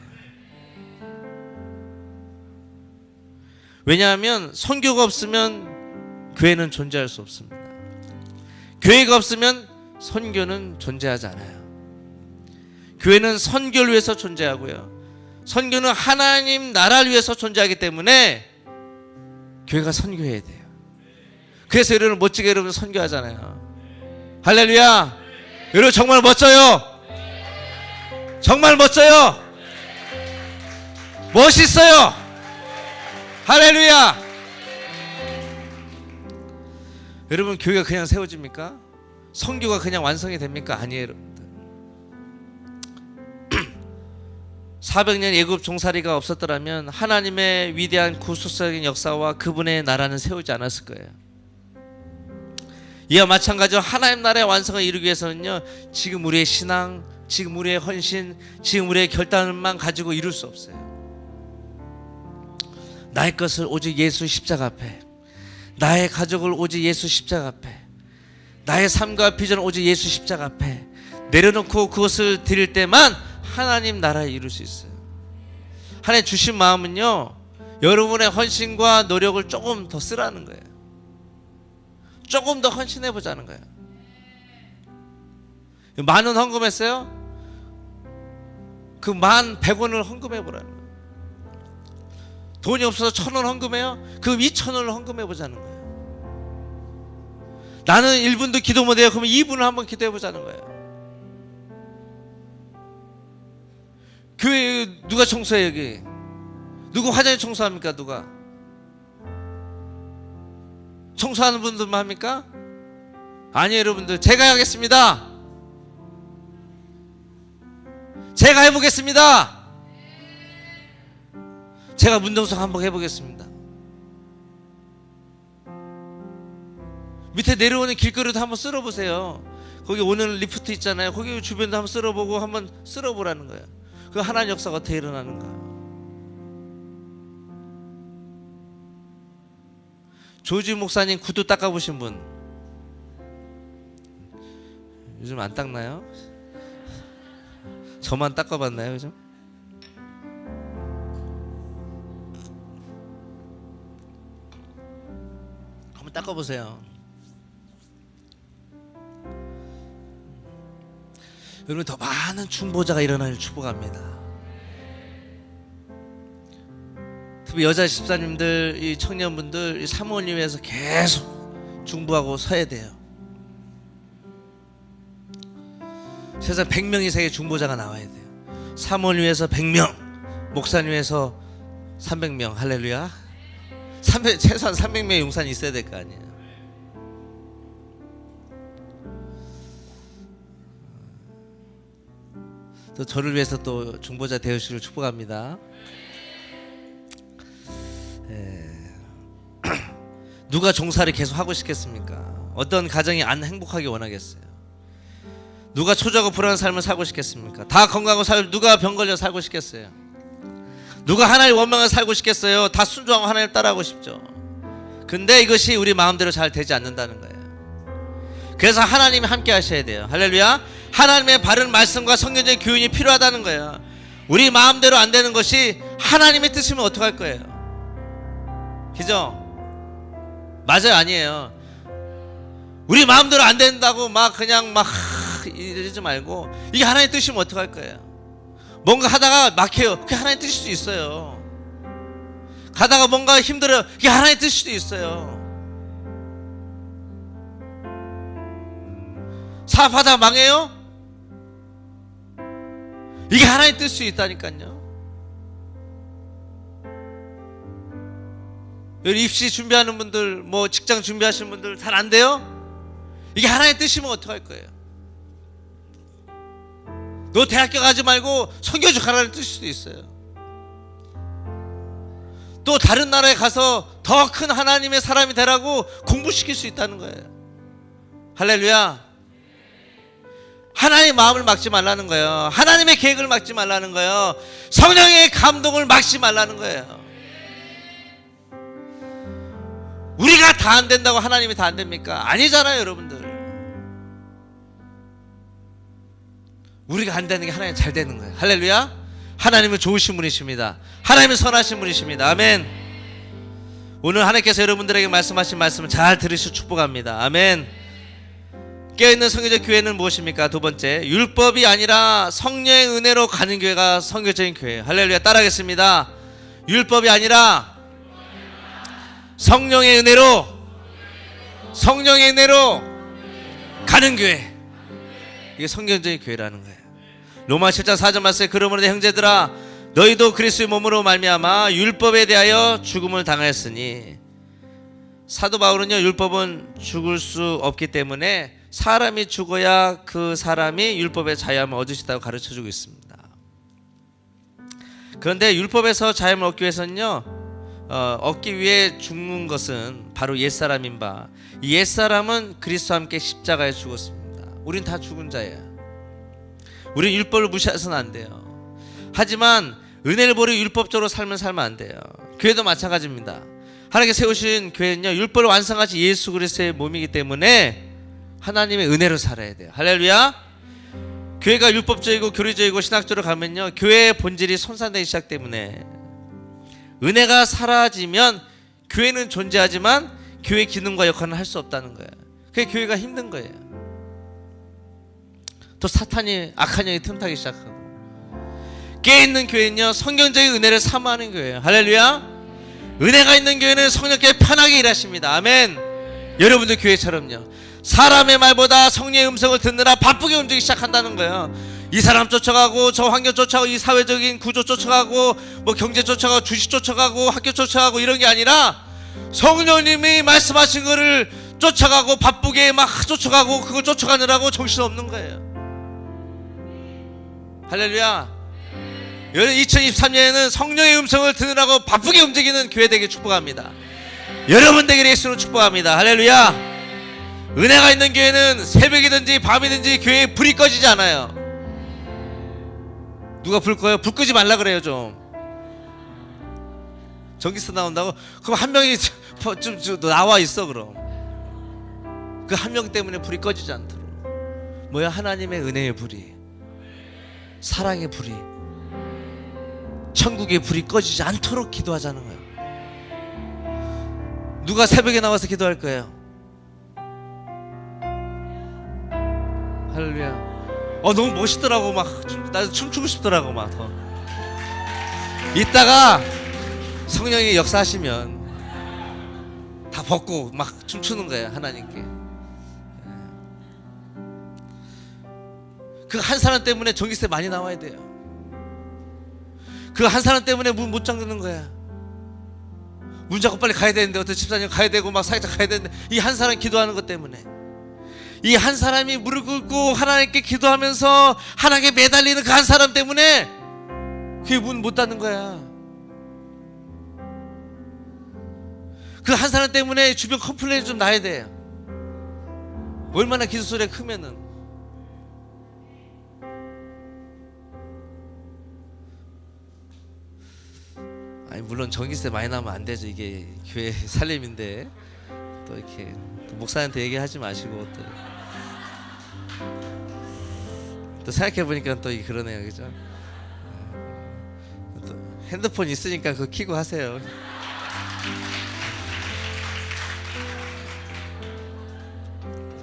왜냐하면 선교가 없으면 교회는 존재할 수 없습니다. 교회가 없으면 선교는 존재하지 않아요. 교회는 선교를 위해서 존재하고요. 선교는 하나님 나라를 위해서 존재하기 때문에 교회가 선교해야 돼요. 그래서 여러분 멋지게 여러분 선교하잖아요. 할렐루야. 여러분 정말 멋져요. 정말 멋져요. 멋있어요. 할렐루야. 여러분 교회가 그냥 세워집니까? 선교가 그냥 완성이 됩니까? 아니에요. 여러분들 400년 애굽 종살이가 없었더라면 하나님의 위대한 구속적인 역사와 그분의 나라는 세우지 않았을 거예요. 이와 마찬가지로 하나님 나라의 완성을 이루기 위해서는요 지금 우리의 신앙, 지금 우리의 헌신, 지금 우리의 결단만 가지고 이룰 수 없어요. 나의 것을 오직 예수 십자가 앞에, 나의 가족을 오직 예수 십자가 앞에, 나의 삶과 비전을 오직 예수 십자가 앞에 내려놓고 그것을 드릴 때만 하나님 나라를 이룰 수 있어요. 하나님 주신 마음은요 여러분의 헌신과 노력을 조금 더 쓰라는 거예요. 조금 더 헌신해 보자는 거예요. 만원 헌금했어요? 그 1,100원을 헌금해 보라는 거예요. 돈이 없어서 1,000원 헌금해요? 그럼 2,000원을 헌금해 보자는 거예요. 나는 1분도 기도 못해요. 그러면 2분을 한번 기도해 보자는 거예요. 교회 누가 청소해? 여기 누구 화장실 청소합니까? 누가 청소하는 분들만 합니까? 아니에요. 여러분들, 제가 하겠습니다. 제가 해보겠습니다. 제가 문정성 한번 해보겠습니다. 밑에 내려오는 길거리도 한번 쓸어보세요. 거기 오는 리프트 있잖아요. 거기 주변도 한번 쓸어보고 한번 쓸어보라는 거예요. 그 하나님 역사가 어떻게 일어나는가. 조지 목사님 구두 닦아보신 분 요즘 안 닦나요? 저만 닦아봤나요 요즘? 한번 닦아보세요. 여러분, 더 많은 중보자가 일어나길 축복합니다. 특히 여자 집사님들, 이 청년분들, 이 사모님 위해서 계속 중보하고 서야 돼요. 세상 100명 이상의 중보자가 나와야 돼요. 사모님 위해서 100명, 목사님 위해서 300명. 할렐루야. 최소한 300명의 용산이 있어야 될 거 아니에요. 또 저를 위해서 또 중보자 되으시기를 축복합니다. 누가 종사를 계속 하고 싶겠습니까? 어떤 가정이 안 행복하게 원하겠어요? 누가 초조하고 불안한 삶을 살고 싶겠습니까? 다 건강하고 살고, 누가 병 걸려 살고 싶겠어요? 누가 하나님 원망을 살고 싶겠어요? 다 순종하고 하나님 따라하고 싶죠. 근데 이것이 우리 마음대로 잘 되지 않는다는 거예요. 그래서 하나님이 함께 하셔야 돼요. 할렐루야. 하나님의 바른 말씀과 성경적인 교훈이 필요하다는 거예요. 우리 마음대로 안 되는 것이 하나님의 뜻이면 어떡할 거예요? 그죠? 맞아요? 아니에요? 우리 마음대로 안 된다고 막 그냥 막 이러지 말고, 이게 하나님의 뜻이면 어떡할 거예요? 뭔가 하다가 막혀요. 그게 하나님의 뜻일 수도 있어요. 가다가 뭔가 힘들어요. 그게 하나님의 뜻일 수도 있어요. 사업하다가 망해요? 이게 하나님 뜻일 수 있다니까요. 여기 입시 준비하는 분들, 뭐 직장 준비하시는 분들 잘 안 돼요? 이게 하나님 뜻이면 어떡할 거예요? 너 대학교 가지 말고 선교주 가라는 뜻일 수도 있어요. 또 다른 나라에 가서 더 큰 하나님의 사람이 되라고 공부시킬 수 있다는 거예요. 할렐루야. 하나님의 마음을 막지 말라는 거예요. 하나님의 계획을 막지 말라는 거예요. 성령의 감동을 막지 말라는 거예요. 우리가 다 안 된다고 하나님이 다 안 됩니까? 아니잖아요, 여러분들. 우리가 안 되는 게 하나님 잘 되는 거예요. 할렐루야. 하나님은 좋으신 분이십니다. 하나님은 선하신 분이십니다. 아멘. 오늘 하나님께서 여러분들에게 말씀하신 말씀을 잘 들으시고 축복합니다. 아멘. 깨어있는 성교적 교회는 무엇입니까? 두 번째, 율법이 아니라 성령의 은혜로 가는 교회가 성교적인 교회예요. 할렐루야. 따라하겠습니다. 율법이 아니라 성령의 은혜로 가는 교회, 이게 성경적인 교회라는 거예요. 로마 7장 4절 말씀에 그러므로 내 형제들아 너희도 그리스도의 몸으로 말미암아 율법에 대하여 죽음을 당하였으니, 사도 바울은요, 율법은 죽을 수 없기 때문에 사람이 죽어야 그 사람이 율법의 자유함을 얻을 수 있다고 가르쳐주고 있습니다. 그런데 율법에서 자유함을 얻기 위해서는요, 얻기 위해 죽는 것은 바로 옛사람인 바, 이 옛사람은 그리스도와 함께 십자가에 죽었습니다. 우린 다 죽은 자예요. 우린 율법을 무시해서는 안 돼요. 하지만 은혜를 버리고 율법적으로 살면 안 돼요. 교회도 마찬가지입니다. 하나님께 세우신 교회는요, 율법을 완성하신 예수 그리스도의 몸이기 때문에 하나님의 은혜로 살아야 돼요. 할렐루야. 교회가 율법적이고 교리적이고 신학적으로 가면요, 교회의 본질이 손상되기 시작 때문에, 은혜가 사라지면 교회는 존재하지만 교회 기능과 역할은 할 수 없다는 거예요. 그게 교회가 힘든 거예요. 또 사탄이, 악한 영이 틈타기 시작하고, 깨어있는 교회는요, 성경적인 은혜를 사모하는 교회예요. 할렐루야. 은혜가 있는 교회는 성령께 편하게 일하십니다. 아멘. 여러분들 교회처럼요. 사람의 말보다 성령의 음성을 듣느라 바쁘게 움직이기 시작한다는 거예요. 이 사람 쫓아가고 저 환경 쫓아가고 이 사회적인 구조 쫓아가고 뭐 경제 쫓아가고 주식 쫓아가고 학교 쫓아가고 이런 게 아니라 성령님이 말씀하신 거를 쫓아가고 바쁘게 막 쫓아가고 그걸 쫓아가느라고 정신없는 거예요. 할렐루야. 2023년에는 성령의 음성을 들으라고 바쁘게 움직이는 교회 되길 축복합니다. 여러분 되길 예수로 축복합니다. 할렐루야. 은혜가 있는 교회는 새벽이든지 밤이든지 교회에 불이 꺼지지 않아요. 누가 불 꺼요? 불 끄지 말라 그래요. 좀 전기세 나온다고? 그럼 한 명이 좀 나와 있어. 그럼 그 한 명 때문에 불이 꺼지지 않도록. 뭐야? 하나님의 은혜의 불이, 사랑의 불이, 천국의 불이 꺼지지 않도록 기도하자는 거예요. 누가 새벽에 나와서 기도할 거예요? 할렐루야. 너무 멋있더라고. 막 나도 춤추고 싶더라고. 막 더 이따가 성령이 역사하시면 다 벗고 막 춤추는 거예요. 하나님께. 그 한 사람 때문에 전기세 많이 나와야 돼요. 그 한 사람 때문에 문 못 잠그는 거야. 문 잡고 빨리 가야 되는데 어떤 집사님 가야 되고 막 사회자 가야 되는데 이 한 사람 기도하는 것 때문에, 이 한 사람이 무릎 꿇고 하나님께 기도하면서 하나님께 매달리는 그 한 사람 때문에 그게 문 못 닫는 거야. 그 한 사람 때문에 주변 컴플레인이 좀 나야 돼요. 얼마나 기도 소리가 크면은. 아니 물론 전기세 많이 나면 안 되죠. 이게 교회 살림인데 또 이렇게 또 목사한테 얘기하지 마시고 또 생각해 보니까 또 그러네요, 그죠? 또 핸드폰 있으니까 그거 켜고 하세요.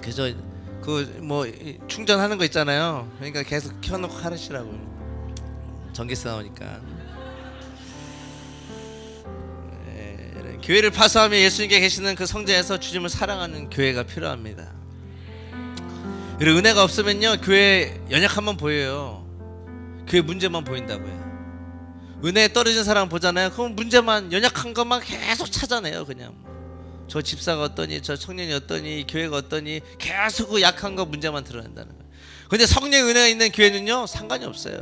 그죠? 그 뭐 충전하는 거 있잖아요. 그러니까 계속 켜놓고 하시라고. 전기세 나오니까. 교회를 파수하며 예수님께 계시는 그 성전에서 주님을 사랑하는 교회가 필요합니다. 그리고 은혜가 없으면요, 교회 연약함만 보여요. 교회 문제만 보인다고요. 은혜에 떨어진 사람 보잖아요. 그럼 문제만, 연약한 것만 계속 찾아내요. 그냥 저 집사가 어떠니, 저 청년이 어떠니, 교회가 어떠니, 계속 그 약한 거 문제만 드러낸다는 거예요. 근데 성령의 은혜가 있는 교회는요, 상관이 없어요.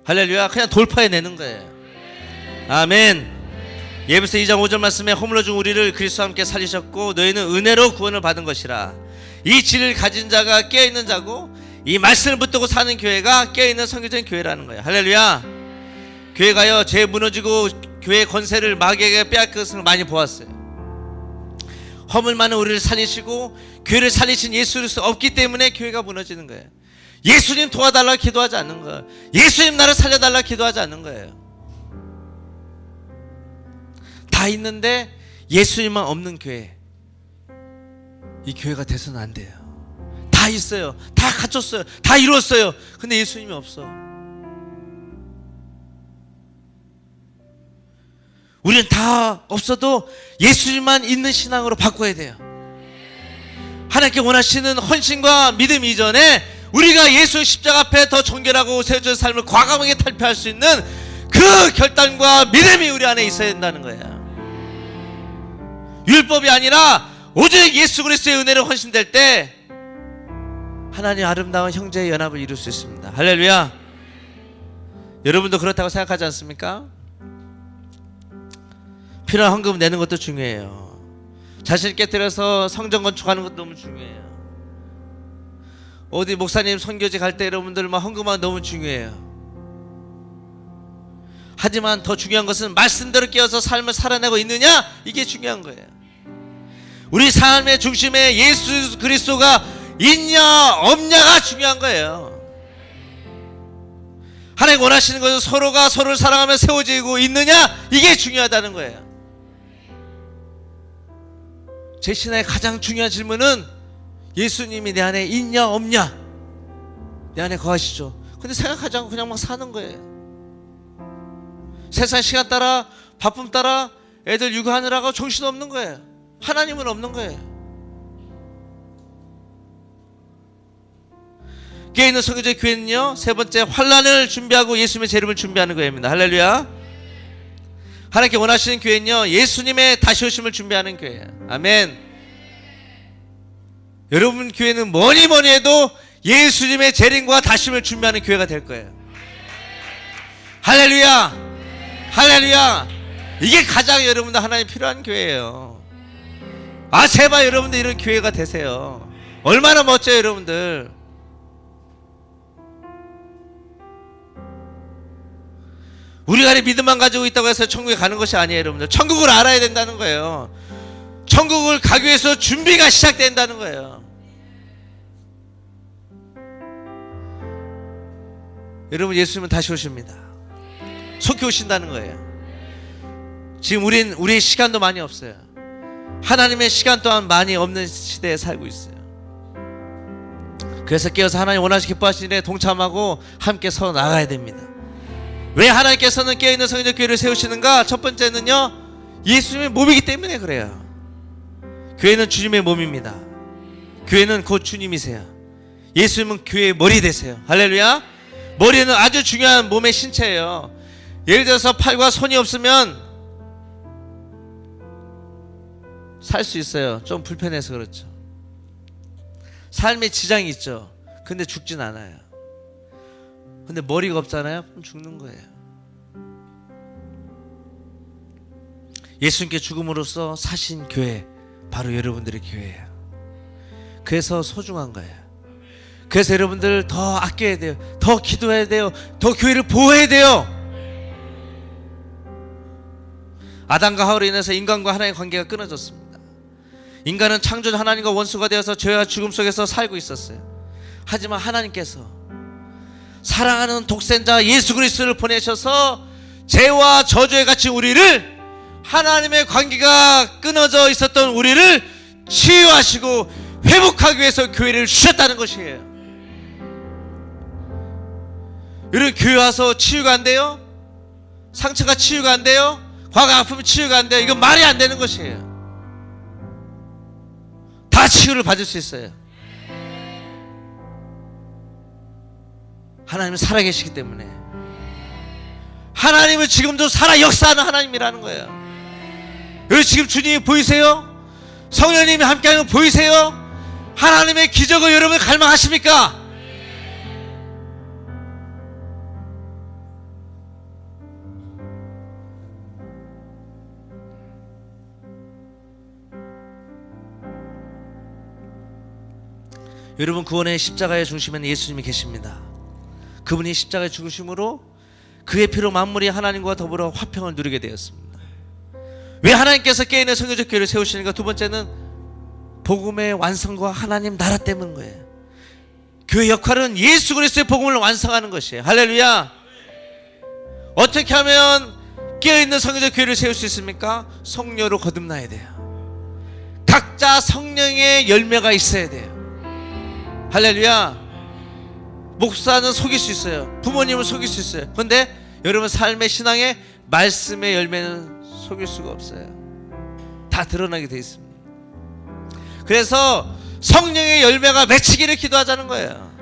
할렐루야. 그냥 돌파해내는 거예요. 아멘. 예배서 2장 5절 말씀에 허물어 준 우리를 그리스도와 함께 살리셨고 너희는 은혜로 구원을 받은 것이라. 이 진리를 가진 자가 깨어있는 자고 이 말씀을 붙들고 사는 교회가 깨어있는 선교적인 교회라는 거예요. 할렐루야. 교회가요, 죄 무너지고 교회의 권세를 마귀에게 빼앗긴 것을 많이 보았어요. 허물 많은 우리를 살리시고 교회를 살리신 예수 그리스도 없기 때문에 교회가 무너지는 거예요. 예수님 도와달라고 기도하지 않는 거예요. 예수님 나를 살려달라고 기도하지 않는 거예요. 다 있는데 예수님만 없는 교회, 이 교회가 돼서는 안 돼요. 다 있어요. 다 갖췄어요. 다 이루었어요. 근데 예수님이 없어. 우리는 다 없어도 예수님만 있는 신앙으로 바꿔야 돼요. 하나님께 원하시는 헌신과 믿음 이전에 우리가 예수 십자가 앞에 더 정결하고 세워진 삶을 과감하게 탈피할 수 있는 그 결단과 믿음이 우리 안에 있어야 된다는 거예요. 율법이 아니라 오직 예수 그리스도의 은혜로 헌신될 때 하나님 아름다운 형제의 연합을 이룰 수 있습니다. 할렐루야. 여러분도 그렇다고 생각하지 않습니까? 필요한 헌금 내는 것도 중요해요. 자신을 깨뜨려서 성전 건축하는 것도 너무 중요해요. 어디 목사님 선교지 갈 때 여러분들 막 헌금하는 거 너무 중요해요. 하지만 더 중요한 것은 말씀대로 깨어서 삶을 살아내고 있느냐, 이게 중요한 거예요. 우리 삶의 중심에 예수 그리스도가 있냐 없냐가 중요한 거예요. 하나님 원하시는 것은 서로가 서로를 사랑하며 세워지고 있느냐, 이게 중요하다는 거예요. 제 신앙의 가장 중요한 질문은 예수님이 내 안에 있냐 없냐, 내 안에 거하시죠. 근데 생각하지 않고 그냥 막 사는 거예요. 세상 시간 따라 바쁨 따라 애들 육아하느라고 정신 없는 거예요. 하나님은 없는 거예요. 교회에 있는 성교적 교회는요, 세 번째, 환난을 준비하고 예수님의 재림을 준비하는 교회입니다. 할렐루야. 하나님께 원하시는 교회는요, 예수님의 다시 오심을 준비하는 교회예요. 아멘. 여러분 교회는 뭐니 뭐니 해도 예수님의 재림과 다시임을 준비하는 교회가 될 거예요. 할렐루야. 할렐루야. 이게 가장 여러분들 하나님 필요한 교회예요. 아, 제발 여러분들 이런 교회가 되세요. 얼마나 멋져요 여러분들. 우리가 믿음만 가지고 있다고 해서 천국에 가는 것이 아니에요 여러분들. 천국을 알아야 된다는 거예요. 천국을 가기 위해서 준비가 시작된다는 거예요. 여러분, 예수님은 다시 오십니다. 속히 오신다는 거예요. 지금 우리의 시간도 많이 없어요. 하나님의 시간 또한 많이 없는 시대에 살고 있어요. 그래서 깨어서 하나님 원하시고 기뻐하시는 일에 동참하고 함께 서로 나가야 됩니다. 왜 하나님께서는 깨어있는 성인적 교회를 세우시는가? 첫 번째는요, 예수님의 몸이기 때문에 그래요. 교회는 주님의 몸입니다. 교회는 곧 주님이세요. 예수님은 교회의 머리 되세요. 할렐루야. 머리는 아주 중요한 몸의 신체예요. 예를 들어서 팔과 손이 없으면 살 수 있어요. 좀 불편해서 그렇죠. 삶에 지장이 있죠. 근데 죽진 않아요. 근데 머리가 없잖아요. 그럼 죽는 거예요. 예수님께 죽음으로써 사신 교회, 바로 여러분들의 교회예요. 그래서 소중한 거예요. 그래서 여러분들 더 아껴야 돼요. 더 기도해야 돼요. 더 교회를 보호해야 돼요. 아담과 하와로 인해서 인간과 하나님의 관계가 끊어졌습니다. 인간은 창조주 하나님과 원수가 되어서 죄와 죽음 속에서 살고 있었어요. 하지만 하나님께서 사랑하는 독생자 예수 그리스도를 보내셔서 죄와 저주에 갇힌 우리를, 하나님의 관계가 끊어져 있었던 우리를 치유하시고 회복하기 위해서 교회를 주셨다는 것이에요. 여러분, 교회 와서 치유가 안 돼요? 상처가 치유가 안 돼요? 과거 아픔이 치유가 안 돼요? 이건 말이 안 되는 것이에요. 다 치유를 받을 수 있어요. 하나님은 살아계시기 때문에. 하나님은 지금도 살아 역사하는 하나님이라는 거예요. 여러분, 지금 주님이 보이세요? 성령님이 함께하는 거 보이세요? 하나님의 기적을 여러분 갈망하십니까? 여러분, 구원의 십자가의 중심에는 예수님이 계십니다. 그분이 십자가의 죽으심으로 그의 피로 만물이 하나님과 더불어 화평을 누리게 되었습니다. 왜 하나님께서 깨어있는 성교적 교회를 세우시는가? 두 번째는 복음의 완성과 하나님 나라 때문인 거예요. 교회 역할은 예수 그리스도의 복음을 완성하는 것이에요. 할렐루야. 어떻게 하면 깨어있는 성교적 교회를 세울 수 있습니까? 성령으로 거듭나야 돼요. 각자 성령의 열매가 있어야 돼요. 할렐루야. 목사는 속일 수 있어요. 부모님은 속일 수 있어요. 그런데 여러분 삶의 신앙의 말씀의 열매는 속일 수가 없어요. 다 드러나게 돼 있습니다. 그래서 성령의 열매가 맺히기를 기도하자는 거예요.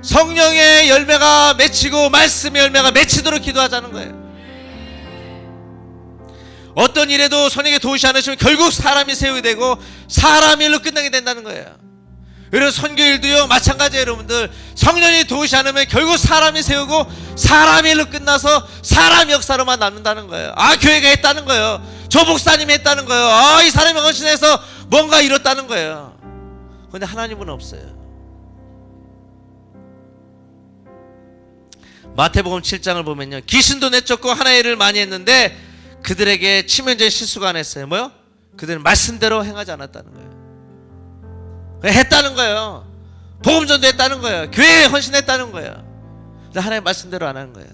성령의 열매가 맺히고 말씀의 열매가 맺히도록 기도하자는 거예요. 어떤 일에도 선에게 도우시 않으시면 결국 사람이 세우게 되고 사람 일로 끝나게 된다는 거예요. 여러분, 선교일도요 마찬가지예요. 여러분들, 성령이 도우시 않으면 결국 사람이 세우고 사람 일로 끝나서 사람 역사로만 남는다는 거예요. 아, 교회가 했다는 거예요. 저 목사님이 했다는 거예요. 아, 이 사람이 헌신해서 뭔가 이뤘다는 거예요. 그런데 하나님은 없어요. 마태복음 7장을 보면요, 귀신도 내쫓고 하나의 일을 많이 했는데 그들에게 치명적인 실수가 안 했어요. 뭐요? 그들은 말씀대로 행하지 않았다는 거예요. 했다는 거예요. 복음전도 했다는 거예요. 교회에 헌신했다는 거예요. 근데 하나님 말씀대로 안 하는 거예요.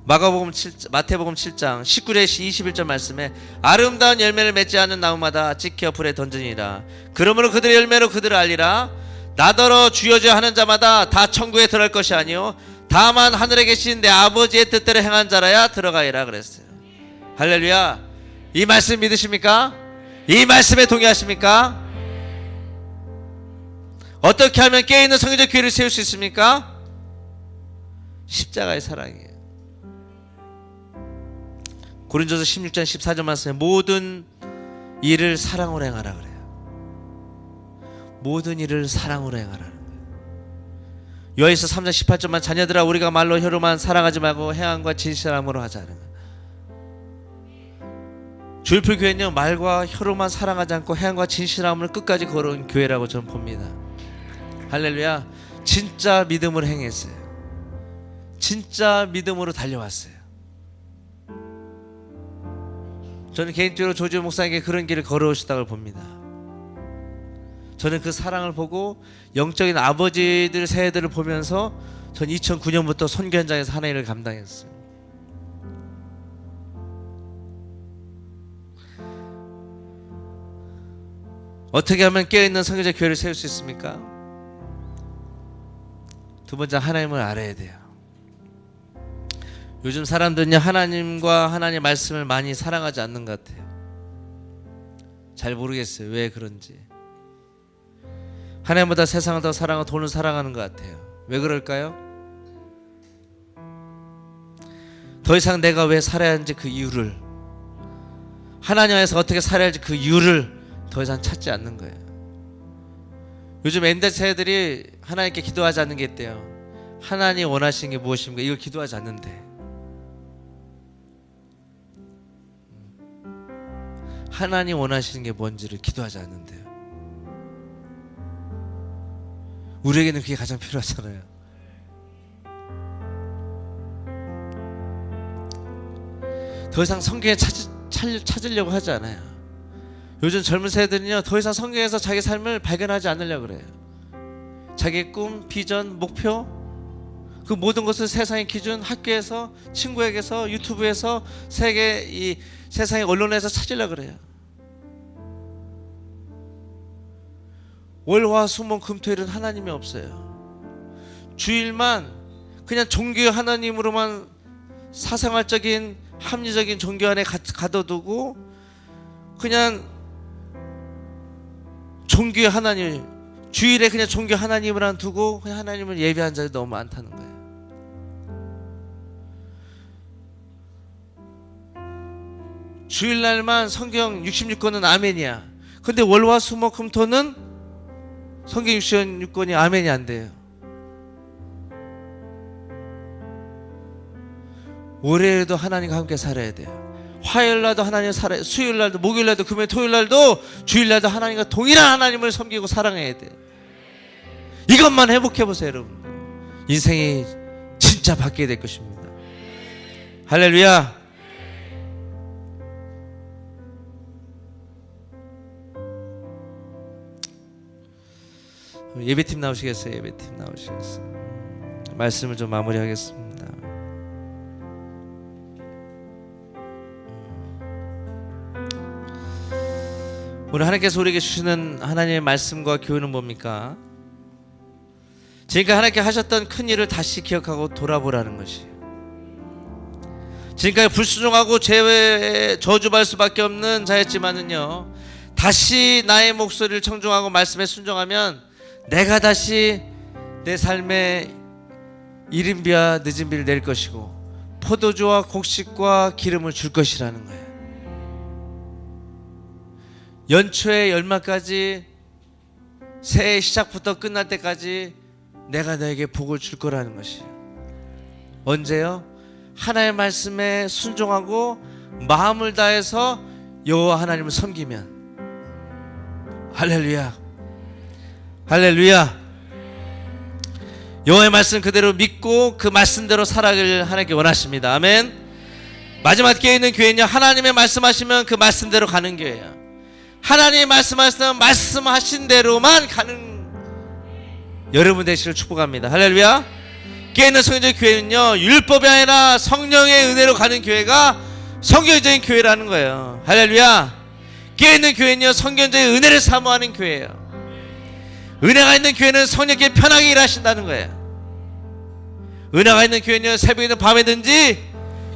마태복음 7장 19절에서 21절 말씀에 아름다운 열매를 맺지 않는 나무마다 찍혀 불에 던지니라. 그러므로 그들의 열매로 그들을 알리라. 나더러 주여주여 하는 자마다 다 천국에 들어갈 것이 아니요 다만 하늘에 계신 내 아버지의 뜻대로 행한 자라야 들어가리라 그랬어요. 할렐루야. 이 말씀 믿으십니까? 이 말씀에 동의하십니까? 어떻게 하면 깨어있는 성경적 교회를 세울 수 있습니까? 십자가의 사랑이에요. 고린도서 16장 14절 말씀에 모든 일을 사랑으로 행하라 그래요. 모든 일을 사랑으로 행하라는 거예요. 요한일서 3장 18절만 자녀들아 우리가 말로 혀로만 사랑하지 말고 행함과 진실함으로 하자는 거예요. 주일풀 교회는요, 말과 혀로만 사랑하지 않고 행함과 진실함을 끝까지 걸어온 교회라고 저는 봅니다. 할렐루야. 진짜 믿음으로 행했어요. 진짜 믿음으로 달려왔어요. 저는 개인적으로 조지호 목사에게 그런 길을 걸어오셨다고 봅니다. 저는 그 사랑을 보고 영적인 아버지들 세대들을 보면서 전 2009년부터 선교 현장에서 하나의 일을 감당했어요. 어떻게 하면 깨어있는 성교적 교회를 세울 수 있습니까? 두 번째, 하나님을 알아야 돼요. 요즘 사람들은요, 하나님과 하나님의 말씀을 많이 사랑하지 않는 것 같아요. 잘 모르겠어요. 왜 그런지. 하나님보다 세상을 더 사랑하고 돈을 사랑하는 것 같아요. 왜 그럴까요? 더 이상 내가 왜 살아야 하는지 그 이유를, 하나님 안에서 어떻게 살아야 할지 그 이유를 더 이상 찾지 않는 거예요. 요즘 MZ 세대들이 하나님께 기도하지 않는 게 있대요. 하나님 원하시는 게 무엇입니까? 이걸 기도하지 않는데. 하나님 원하시는 게 뭔지를 기도하지 않는데요. 우리에게는 그게 가장 필요하잖아요. 더 이상 성경에 찾으려고 하지 않아요. 요즘 젊은 세대들은요, 더 이상 성경에서 자기 삶을 발견하지 않으려고 그래요. 자기의 꿈, 비전, 목표, 그 모든 것을 세상의 기준, 학교에서, 친구에게서, 유튜브에서, 이 세상의 언론에서 찾으려고 그래요. 월, 화, 수, 목, 금, 토일은 하나님이 없어요. 주일만 그냥 종교 하나님으로만 사생활적인 합리적인 종교 안에 가둬두고 그냥 종교의 하나님, 주일에 그냥 종교 하나님을 두고 그냥 하나님을 예배한 자들이 너무 많다는 거예요. 주일날만 성경 66권은 아멘이야. 근데 월화 수목 금토는 성경 66권이 아멘이 안 돼요. 월요일도 하나님과 함께 살아야 돼요. 화요일날도 하나님을 살아야 돼요. 수요일날도, 목요일날도, 금요일, 토요일날도, 주일날도 하나님과 동일한 하나님을 섬기고 사랑해야 돼요. 이것만 회복해보세요, 여러분. 인생이 진짜 바뀌게 될 것입니다. 할렐루야. 예배팀 나오시겠어요? 예배팀 나오시겠어요? 말씀을 좀 마무리하겠습니다. 오늘 하나님께서 우리에게 주시는 하나님의 말씀과 교훈은 뭡니까? 지금까지 하나님께 하셨던 큰 일을 다시 기억하고 돌아보라는 것이에요. 지금까지 불순종하고 죄에 저주받을 수밖에 없는 자였지만은요, 다시 나의 목소리를 청중하고 말씀에 순종하면 내가 다시 내 삶에 이른비와 늦은비를 낼 것이고 포도주와 곡식과 기름을 줄 것이라는 거예요. 연초의 열마까지, 새해 시작부터 끝날 때까지 내가 너에게 복을 줄 거라는 것이에요. 언제요? 하나님의 말씀에 순종하고 마음을 다해서 여호와 하나님을 섬기면. 할렐루야. 할렐루야. 여호와의 말씀 그대로 믿고 그 말씀대로 살아가길 하나님께 원하십니다. 아멘. 마지막 깨어있는 교회는요, 하나님의 말씀하시면 그 말씀대로 가는 교회예요. 하나님이 말씀하시면 말씀하신 대로만 가는 여러분 되시기를 축복합니다. 할렐루야. 깨어있는 성경적 교회는요, 율법이 아니라 성령의 은혜로 가는 교회가 성경적인 교회라는 거예요. 할렐루야. 깨어있는 교회는요, 성경적인 은혜를 사모하는 교회예요. 은혜가 있는 교회는 성령께 편하게 일하신다는 거예요. 은혜가 있는 교회는 새벽이든 밤에든지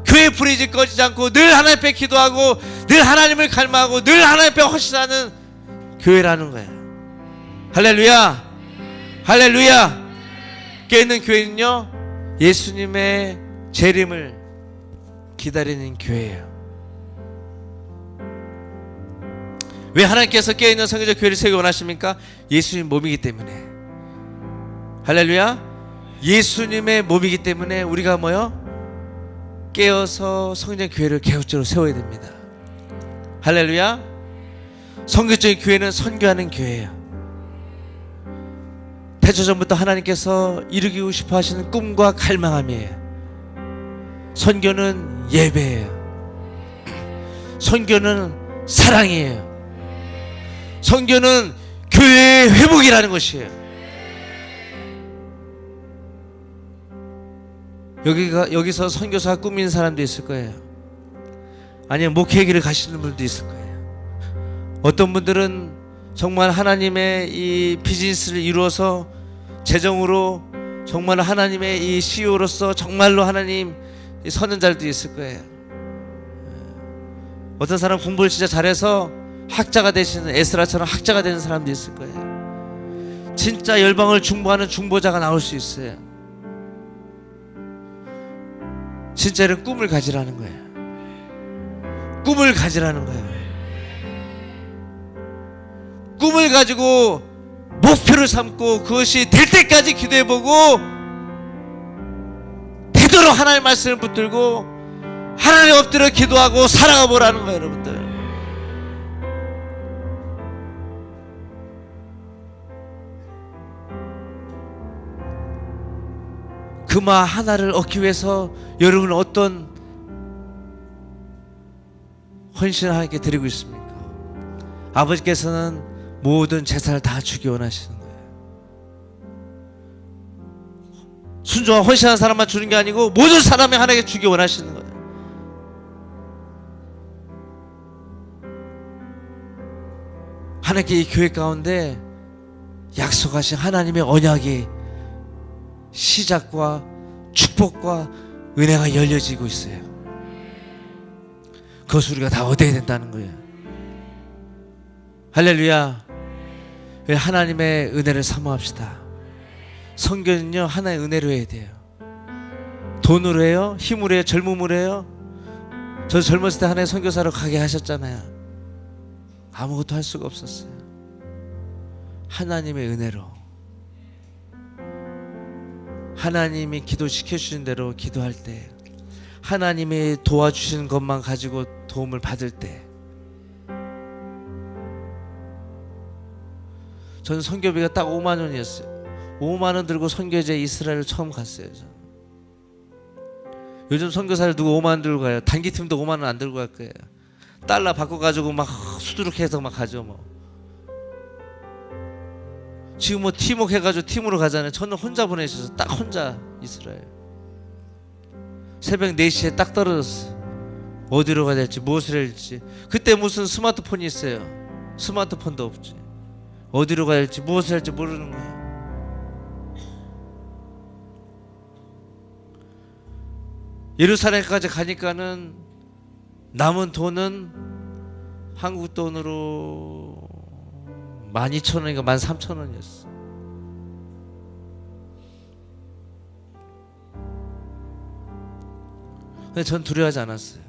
교회 불이 꺼지지 않고 늘 하나님 앞에 기도하고 늘 하나님을 갈망하고 늘 하나님 앞에 헌신하는 교회라는 거예요. 할렐루야, 할렐루야. 깨있는 교회는요, 예수님의 재림을 기다리는 교회예요. 왜 하나님께서 깨어있는 성교적 교회를 세우기 원하십니까? 예수님 몸이기 때문에. 할렐루야. 예수님의 몸이기 때문에 우리가 뭐요? 깨어서 성경 교회를 개혁적으로 세워야 됩니다. 할렐루야. 성교적인 교회는 선교하는 교회예요. 태초전부터 하나님께서 이루고 싶어 하시는 꿈과 갈망함이에요. 선교는 예배예요. 선교는 사랑이에요. 선교는 교회의 회복이라는 것이에요. 여기서 선교사가 꿈인 사람도 있을 거예요. 아니면 목회의 길을 가시는 분도 있을 거예요. 어떤 분들은 정말 하나님의 이 비즈니스를 이루어서 재정으로 정말 하나님의 이 CEO로서 정말로 하나님 서는 자들도 있을 거예요. 어떤 사람 공부를 진짜 잘해서 학자가 되시는 에스라처럼 학자가 되는 사람도 있을 거예요. 진짜 열방을 중보하는 중보자가 나올 수 있어요. 진짜는 꿈을 가지라는 거예요. 꿈을 가지라는 거예요. 꿈을 가지고 목표를 삼고 그것이 될 때까지 기도해보고 되도록 하나님의 말씀을 붙들고 하나님 엎드려 기도하고 살아가보라는 거예요, 여러분들. 금화 하나를 얻기 위해서 여러분은 어떤 헌신을 하나님께 드리고 있습니까? 아버지께서는 모든 재산을 다 주기 원하시는 거예요. 순종한 헌신한 사람만 주는 게 아니고 모든 사람이 하나님께 주기 원하시는 거예요. 하나님께 이 교회 가운데 약속하신 하나님의 언약이 시작과 축복과 은혜가 열려지고 있어요. 그것을 우리가 다 얻어야 된다는 거예요. 할렐루야. 하나님의 은혜를 사모합시다. 선교는요, 하나의 은혜로 해야 돼요. 돈으로 해요? 힘으로 해요? 젊음으로 해요? 저 젊었을 때 하나의 선교사로 가게 하셨잖아요. 아무것도 할 수가 없었어요. 하나님의 은혜로, 하나님이 기도시켜주신 대로 기도할 때, 하나님이 도와주시는 것만 가지고 도움을 받을 때, 저는 선교비가 딱 5만 원이었어요. 5만 원 들고 선교제 이스라엘을 처음 갔어요. 저는. 요즘 선교사를 누구 5만 원 들고 가요? 단기팀도 5만 원 안 들고 갈 거예요. 달러 바꿔가지고 막 수두룩해서 막 가죠. 뭐 지금 뭐 팀워크 해가지고 팀으로 가잖아요. 저는 혼자 보내셔서 딱 혼자 이스라엘. 새벽 4시에 딱 떨어졌어요. 어디로 가야 될지 무엇을 해야 될지. 그때 무슨 스마트폰이 있어요? 스마트폰도 없지. 어디로 가야 될지 무엇을 할지 모르는 거예요. 예루살렘까지 가니까는 남은 돈은 한국 돈으로 12,000원인가 13,000원이었어. 근데 전 두려워하지 않았어요.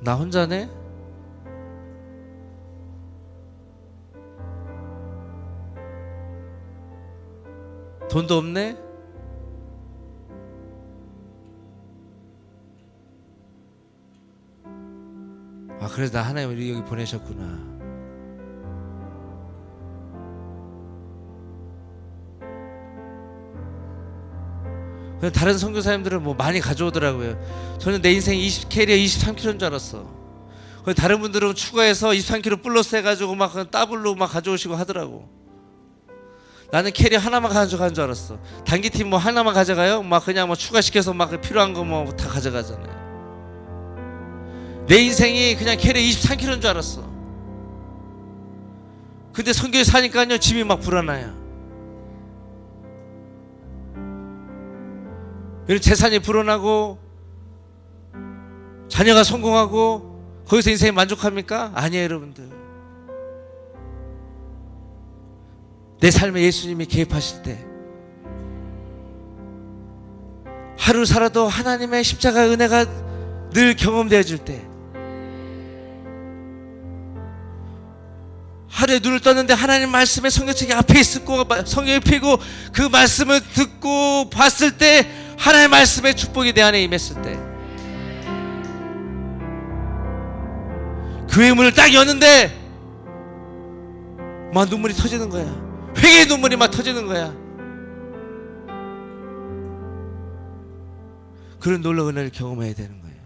나 혼자네? 돈도 없네? 아, 그래서 나 하나님을 여기 보내셨구나. 다른 선교사님들은 뭐 많이 가져오더라고요. 저는 내 인생 20캐리어 23kg인 줄 알았어. 다른 분들은 추가해서 23kg 플러스 해가지고 막 더블로 막 가져오시고 하더라고. 나는 캐리어 하나만 가져가는 줄 알았어. 단기팀 뭐 하나만 가져가요? 막 그냥 뭐 추가시켜서 막 필요한 거 뭐 다 가져가잖아요. 내 인생이 그냥 캐리어 23kg인 줄 알았어. 근데 선교에 사니까요, 짐이 막 불어나요. 여러분 재산이 불어나고 자녀가 성공하고 거기서 인생이 만족합니까? 아니에요 여러분들. 내 삶에 예수님이 개입하실 때 하루 살아도 하나님의 십자가 은혜가 늘 경험되어 줄 때, 하루에 눈을 떴는데 하나님 말씀의 성경책이 앞에 있었고 성경이 펴고 그 말씀을 듣고 봤을 때 하나님의 말씀의 축복이 내 안에 임했을 때, 교회 문을 딱 여는데 막 눈물이 터지는 거야. 회개의 눈물이 막 터지는 거야. 그런 놀라운 은혜를 경험해야 되는 거예요.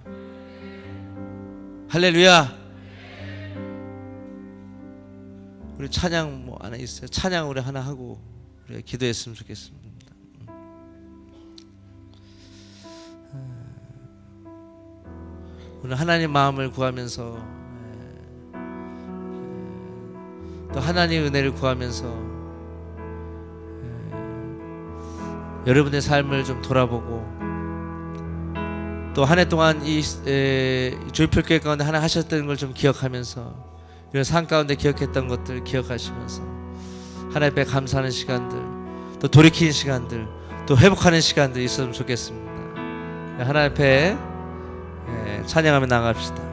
할렐루야. 우리 찬양 뭐 하나 있어요. 찬양 우리 하나 하고 우리가 기도했으면 좋겠습니다. 오늘 하나님 마음을 구하면서 또 하나님의 은혜를 구하면서 여러분의 삶을 좀 돌아보고 또 한 해 동안 이 조이풀교회 가운데 하나 하셨던 걸 좀 기억하면서 이런 삶 가운데 기억했던 것들 기억하시면서 하나님 앞에 감사하는 시간들, 또 돌이키는 시간들, 또 회복하는 시간들 있었으면 좋겠습니다. 하나님 앞에 찬양하며 나갑시다.